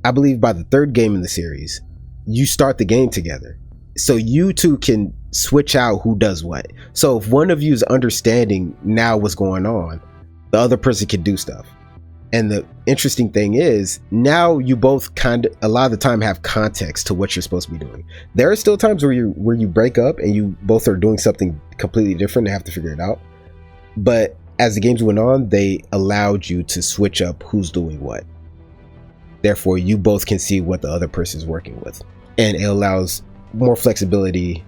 I believe by the third game in the series, you start the game together. So you two can switch out who does what. So if one of you is understanding now what's going on, the other person can do stuff. And the interesting thing is, now you both a lot of the time have context to what you're supposed to be doing. There are still times where you break up and you both are doing something completely different and have to figure it out. But as the games went on, they allowed you to switch up who's doing what. Therefore, you both can see what the other person is working with, and it allows more flexibility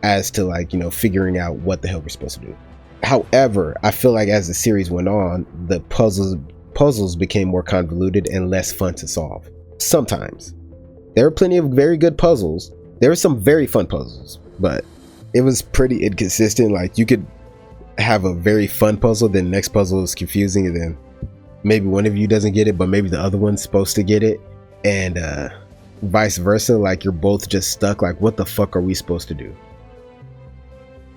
as to, like, you know, figuring out what the hell we're supposed to do. However, I feel like as the series went on, the puzzles became more convoluted and less fun to solve. Sometimes there were plenty of very good puzzles. There were some very fun puzzles, but it was pretty inconsistent. Like, you could have a very fun puzzle, then the next puzzle is confusing, and then maybe one of you doesn't get it, but maybe the other one's supposed to get it, and vice versa. Like, you're both just stuck. Like, what the fuck are we supposed to do?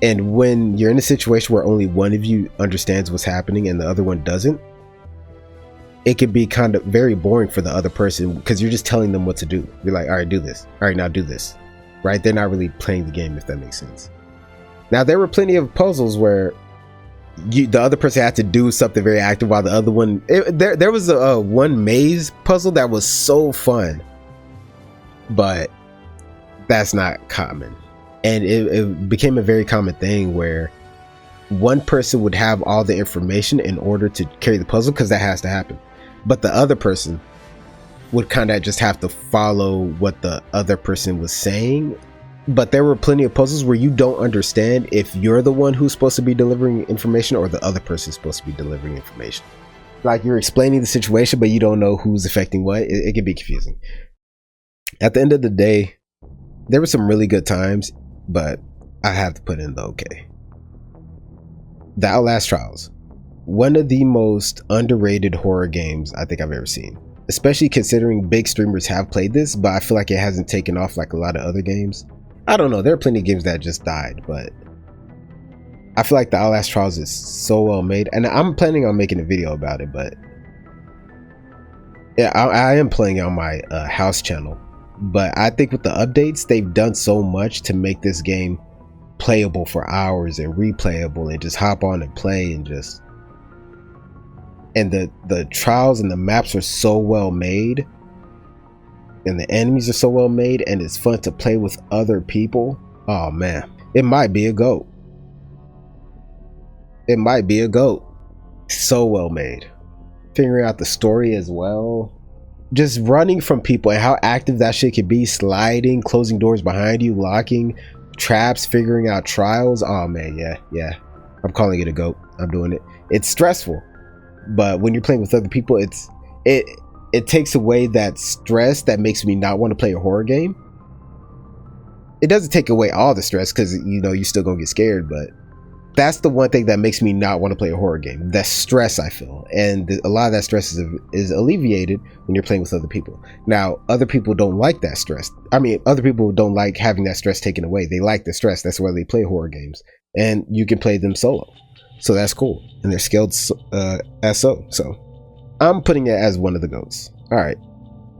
And when you're in a situation where only one of you understands what's happening and the other one doesn't, it can be kind of very boring for the other person, because you're just telling them what to do. You're like, all right, do this. All right, now do this. Right? They're not really playing the game, if that makes sense. Now, there were plenty of puzzles where the other person had to do something very active while the other one... There was a one maze puzzle that was so fun, but that's not common. And it became a very common thing where one person would have all the information in order to carry the puzzle, because that has to happen. But the other person would kind of just have to follow what the other person was saying. But there were plenty of puzzles where you don't understand if you're the one who's supposed to be delivering information or the other person is supposed to be delivering information. Like, you're explaining the situation, but you don't know who's affecting what. It can be confusing. At the end of the day, there were some really good times, but I have to put in the okay. The Outlast Trials. One of the most underrated horror games I think I've ever seen. Especially considering big streamers have played this, but I feel like it hasn't taken off like a lot of other games. I don't know, there are plenty of games that just died, but I feel like the Outlast Trials is so well made, and I'm planning on making a video about it, but yeah, I am playing it on my house channel. But I think with the updates, they've done so much to make this game playable for hours and replayable, and just hop on and play, and just... And the trials and the maps are so well made, and the enemies are so well made, and it's fun to play with other people. Oh man, it might be a GOAT. It might be a GOAT. So well made. Figuring out the story as well. Just running from people and how active that shit could be. Sliding, closing doors behind you, locking, traps, figuring out trials. Oh man, yeah. I'm calling it a GOAT. I'm doing it. It's stressful, but when you're playing with other people, it takes away that stress that makes me not want to play a horror game. It doesn't take away all the stress, because, you know, you're still gonna get scared, but that's the one thing that makes me not want to play a horror game. That stress I feel, and a lot of that stress is alleviated when you're playing with other people. Now, other people don't like that stress. I mean, other people don't like having that stress taken away. They like the stress. That's why they play horror games, and you can play them solo, so that's cool. And they're scaled as so I'm putting it as one of the GOATs. All right,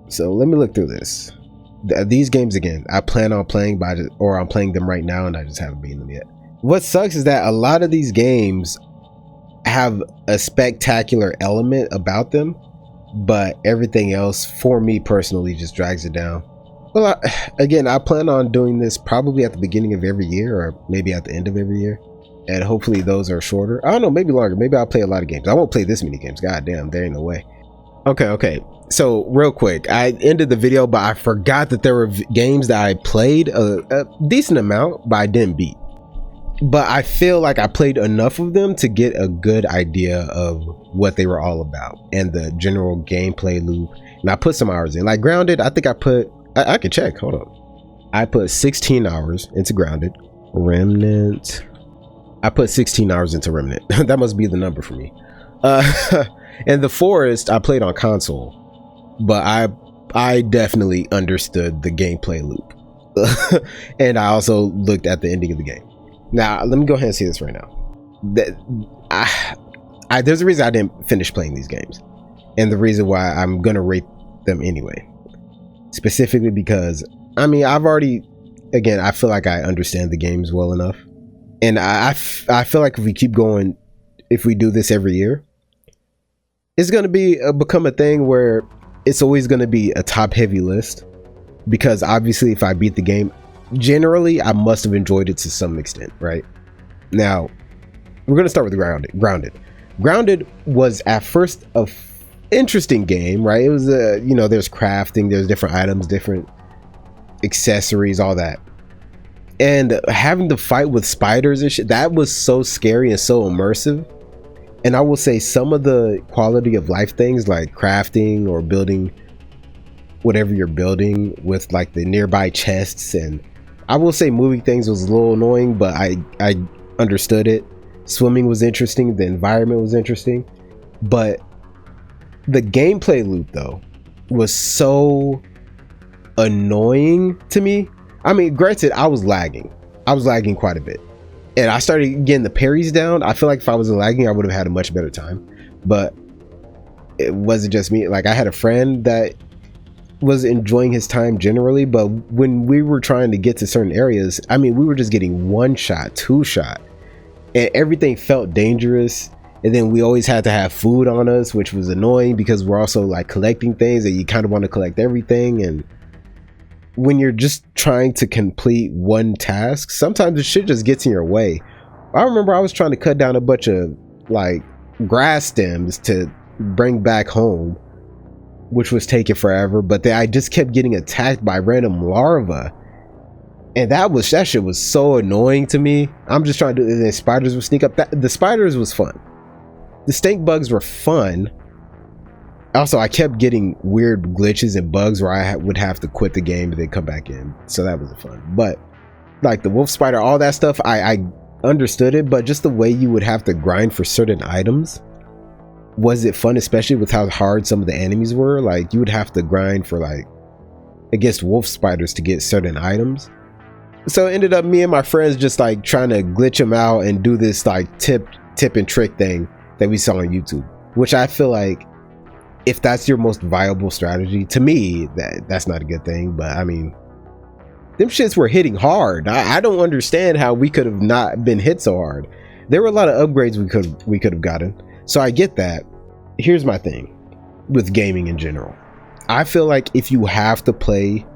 so let me look through this. These games again, I plan on playing, or I'm playing them right now, and I just haven't beaten them yet. What sucks is that a lot of these games have a spectacular element about them, but everything else, for me personally, just drags it down. Well, again, I plan on doing this probably at the beginning of every year, or maybe at the end of every year, and hopefully those are shorter. I don't know, maybe longer. Maybe I'll play a lot of games. I won't play this many games. God damn, there ain't no way. Okay. So real quick, I ended the video, but I forgot that there were games that I played a decent amount, but I didn't beat. But I feel like I played enough of them to get a good idea of what they were all about and the general gameplay loop. And I put some hours in. Like Grounded, I think I could check. Hold on. I put 16 hours into Grounded. Remnant. I put 16 hours into Remnant. That must be the number for me. And The Forest, I played on console, but I definitely understood the gameplay loop. And I also looked at the ending of the game. Now, let me go ahead and say this right now. There's a reason I didn't finish playing these games, and the reason why I'm gonna rate them anyway. Specifically because, I mean, I feel like I understand the games well enough, and I feel like if we keep going, if we do this every year, it's gonna become a thing where it's always gonna be a top-heavy list, because obviously, if I beat the game, generally I must have enjoyed it to some extent, right? Now we're going to start with Grounded. Grounded was at first interesting game, right? It was there's crafting, there's different items, different accessories, all that. And having to fight with spiders and shit, that was so scary and so immersive. And I will say some of the quality of life things like crafting or building whatever you're building with like the nearby chests, and I will say moving things was a little annoying, but I understood it. Swimming was interesting, the environment was interesting, but the gameplay loop though was so annoying to me. I mean, granted, I was lagging quite a bit, and I started getting the parries down. I feel like if I wasn't lagging, I would have had a much better time, but it wasn't just me. Like, I had a friend that was enjoying his time generally, but when we were trying to get to certain areas, I mean, we were just getting one shot, two shot, and everything felt dangerous. And then we always had to have food on us, which was annoying because we're also like collecting things and you kind of want to collect everything. And when you're just trying to complete one task, sometimes the shit just gets in your way. I remember I was trying to cut down a bunch of like grass stems to bring back home, which was taking forever, but then I just kept getting attacked by random larvae, and that shit was so annoying to me. I'm just trying to do, and then spiders would sneak up. The spiders was fun. The stink bugs were fun. Also, I kept getting weird glitches and bugs where I would have to quit the game and then come back in, so that was fun. But like the wolf spider, all that stuff, I understood it, but just the way you would have to grind for certain items, was it fun, especially with how hard some of the enemies were? Like, you would have to grind for like against wolf spiders to get certain items. So it ended up me and my friends just like trying to glitch them out and do this like tip and trick thing that we saw on YouTube, which I feel like if that's your most viable strategy, to me, that's not a good thing. But I mean, them shits were hitting hard. I don't understand how we could have not been hit so hard. There were a lot of upgrades we could have gotten. So I get that. Here's my thing with gaming in general. I feel like if you have to play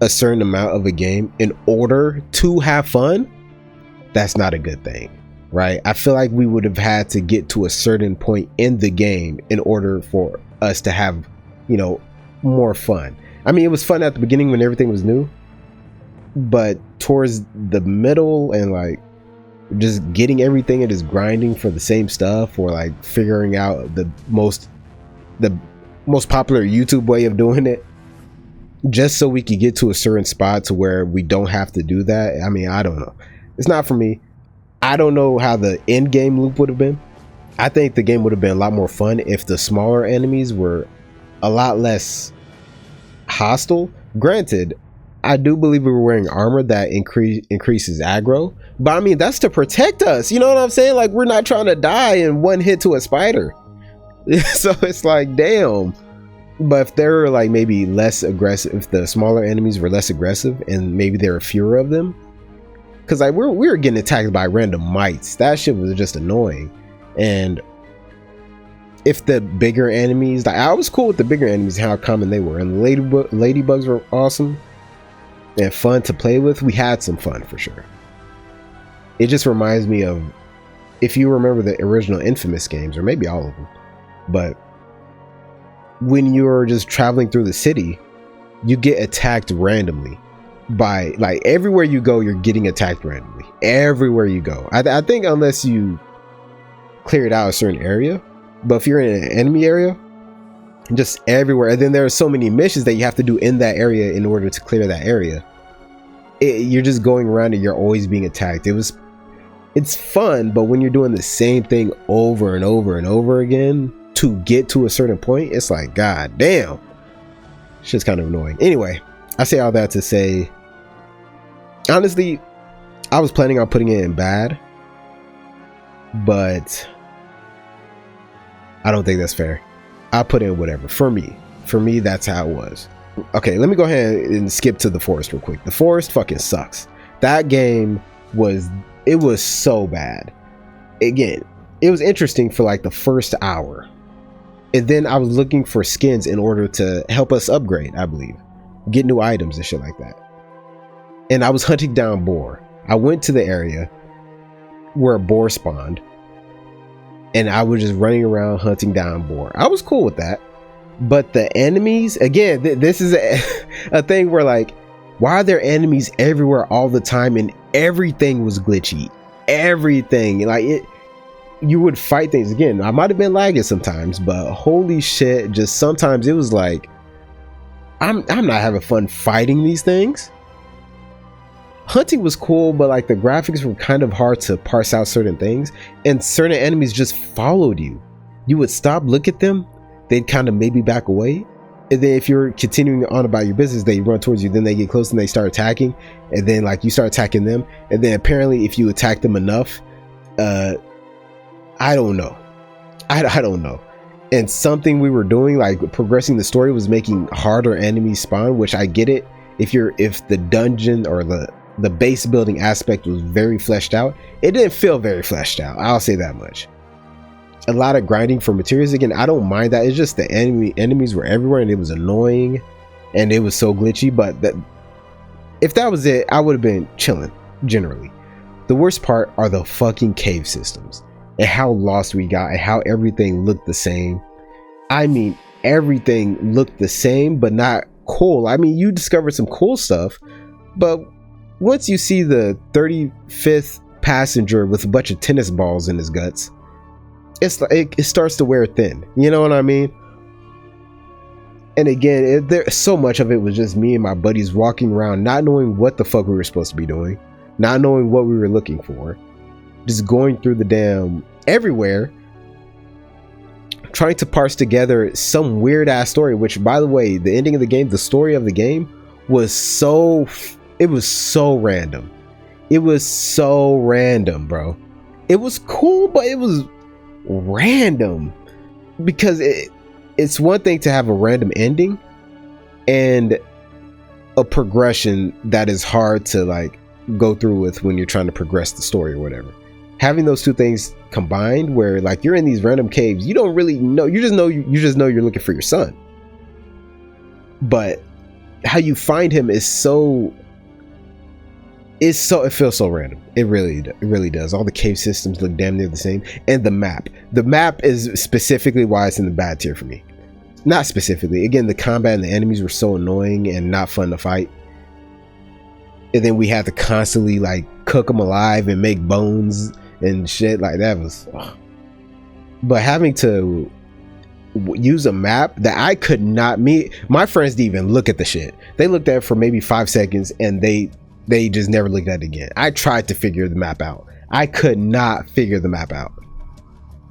a certain amount of a game in order to have fun, that's not a good thing, right? I feel like we would have had to get to a certain point in the game in order for us to have, more fun. I mean, it was fun at the beginning when everything was new, but towards the middle and like just getting everything and just grinding for the same stuff, or like figuring out the most popular YouTube way of doing it just so we could get to a certain spot to where we don't have to do that. I mean, I don't know. It's not for me. I don't know how the end game loop would have been. I think the game would have been a lot more fun if the smaller enemies were a lot less hostile. Granted, I do believe we were wearing armor that increases aggro, but I mean, that's to protect us. You know what I'm saying? Like, we're not trying to die in one hit to a spider. So it's like, damn. But if they're like maybe less aggressive, if the smaller enemies were less aggressive and maybe there were fewer of them, because like we were getting attacked by random mites, that shit was just annoying. And if the bigger enemies, like, I was cool with the bigger enemies, how common they were, and the ladybugs were awesome and fun to play with. We had some fun for sure. It just reminds me of, if you remember the original Infamous games, or maybe all of them, but when you're just traveling through the city, you get attacked randomly by, like, everywhere you go, you're getting attacked randomly. Everywhere you go. I think unless you cleared out a certain area, but if you're in an enemy area, just everywhere. And then there are so many missions that you have to do in that area in order to clear that area. You're just going around and you're always being attacked. It's fun, but when you're doing the same thing over and over and over again to get to a certain point, it's like, god damn, shit's kind of annoying. Anyway, I say all that to say, honestly, I was planning on putting it in bad, but I don't think that's fair. I put in whatever. For me, that's how it was. Okay, let me go ahead and skip to the forest real quick. The forest fucking sucks. That game was so bad. Again, it was interesting for like the first hour, and then I was looking for skins in order to help us upgrade, I believe, get new items and shit like that. And I was hunting down boar. I went to the area where a boar spawned, and I was just running around hunting down boar. I was cool with that. But the enemies, again, this is a thing where like, why are there enemies everywhere all the time? And everything was glitchy. Everything, like it, you would fight things. Again, I might have been lagging sometimes, but holy shit, just sometimes it was like, I'm not having fun fighting these things. Hunting was cool, but like the graphics were kind of hard to parse out certain things, and certain enemies just followed you. You would stop, look at them, they'd kind of maybe back away, and then if you're continuing on about your business, they run towards you, then they get close and they start attacking, and then like you start attacking them, and then apparently if you attack them enough, I don't know. I don't know. And something we were doing, like progressing the story, was making harder enemies spawn, which I get it. If the dungeon or the base building aspect was very fleshed out, it didn't feel very fleshed out. I'll say that much. A lot of grinding for materials. Again, I don't mind that. It's just the enemies were everywhere and it was annoying and it was so glitchy. But if that was it, I would have been chilling generally. The worst part are the fucking cave systems and how lost we got and how everything looked the same. I mean, everything looked the same, but not cool. I mean, you discovered some cool stuff, but once you see the 35th passenger with a bunch of tennis balls in his guts, it's like it starts to wear thin. You know what I mean? And again, there so much of it was just me and my buddies walking around, not knowing what the fuck we were supposed to be doing, not knowing what we were looking for, just going through the damn everywhere, trying to parse together some weird ass story. Which, by the way, the ending of the game, the story of the game, was so random. It was so random, bro. It was cool, but it was random, because it's one thing to have a random ending and a progression that is hard to like go through with when you're trying to progress the story or whatever. Having those two things combined, where like you're in these random caves, you don't really know, you just know you're looking for your son, but how you find him is so it feels so random. It really does. All the cave systems look damn near the same, and the map is specifically why it's in the bad tier for me. Not specifically, again, the combat and the enemies were so annoying and not fun to fight, and then we had to constantly like cook them alive and make bones and shit. Like that was but having to use a map that I could not meet, my friends didn't even look at the shit. They looked at it for maybe 5 seconds and they just never looked at it again. I tried to figure the map out. I could not figure the map out.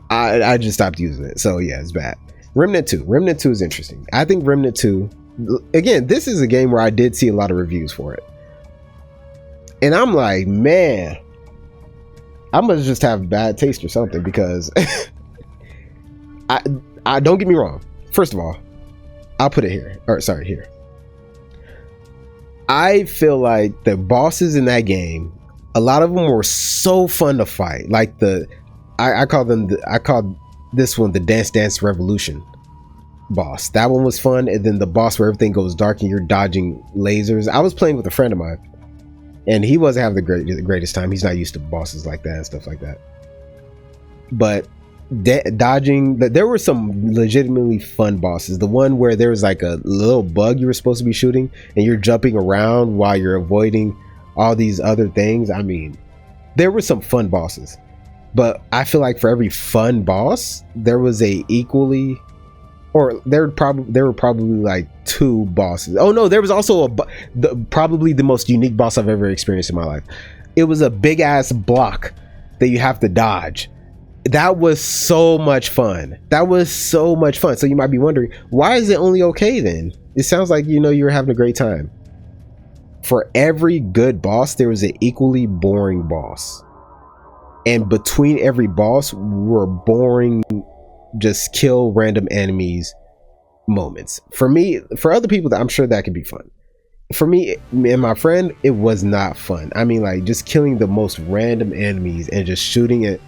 I just stopped using it. So yeah, it's bad. Remnant 2 is interesting. I think Remnant 2, again, this is a game where I did see a lot of reviews for it, and I'm like, man, I must just have bad taste or something, because I don't get me wrong. First of all, I'll put it here, or sorry, here. I feel like the bosses in that game, a lot of them were so fun to fight. Like I called this one the Dance Revolution boss. That one was fun. And then the boss where everything goes dark and you're dodging lasers. I was playing with a friend of mine, and he wasn't having the greatest time. He's not used to bosses like that and stuff like that. But dodging, there were some legitimately fun bosses. The one where there was like a little bug you were supposed to be shooting and you're jumping around while you're avoiding all these other things. I mean, there were some fun bosses, but I feel like for every fun boss there was a equally, or there were probably like 2 bosses. Oh no, there was also probably the most unique boss I've ever experienced in my life. It was a big ass block that you have to dodge. That was so much fun. So you might be wondering, why is it only okay then? It sounds like, you were having a great time. For every good boss, there was an equally boring boss. And between every boss were boring, just kill random enemies moments. For me, for other people, I'm sure that could be fun. For me and my friend, it was not fun. I mean, like, just killing the most random enemies and just shooting it.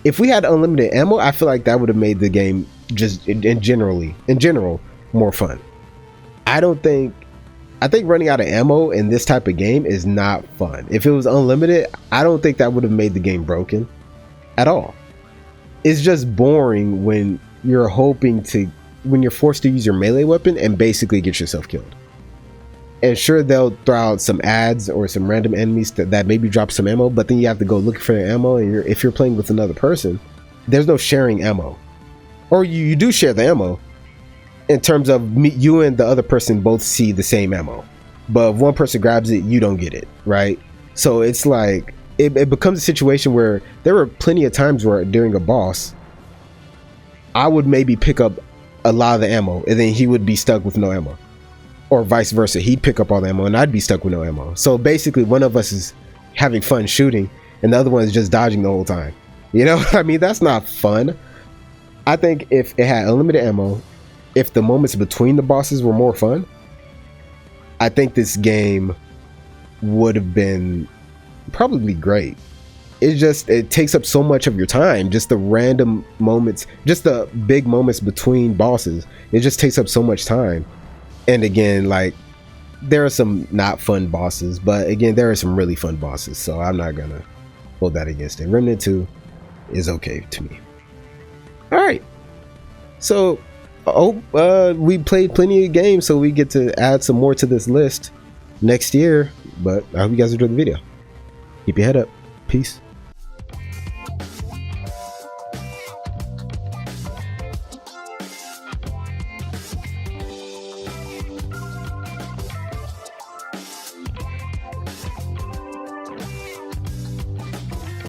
If we had unlimited ammo, I feel like that would have made the game just in general more fun. I think running out of ammo in this type of game is not fun. If it was unlimited, I don't think that would have made the game broken at all. it's just boring when you're forced to use your melee weapon and basically get yourself killed. And sure, they'll throw out some ads or some random enemies that maybe drop some ammo, but then you have to go looking for the ammo, and if you're playing with another person, there's no sharing ammo. Or you do share the ammo in terms of you and the other person both see the same ammo, but if one person grabs it, you don't get it, right? So it's like it becomes a situation where there were plenty of times where during a boss I would maybe pick up a lot of the ammo and then he would be stuck with no ammo, or vice versa. He'd pick up all the ammo and I'd be stuck with no ammo. So basically one of us is having fun shooting and the other one is just dodging the whole time. You know, I mean, that's not fun. I think if it had unlimited ammo, if the moments between the bosses were more fun, I think this game would have been probably great. It takes up so much of your time, just the random moments, just the big moments between bosses. It just takes up so much time. And again, like, there are some not fun bosses, but again, there are some really fun bosses, so I'm not gonna hold that against it. Remnant 2 is okay to me. All right, so we played plenty of games, so we get to add some more to this list next year. But I hope you guys enjoyed the video. Keep your head up. Peace.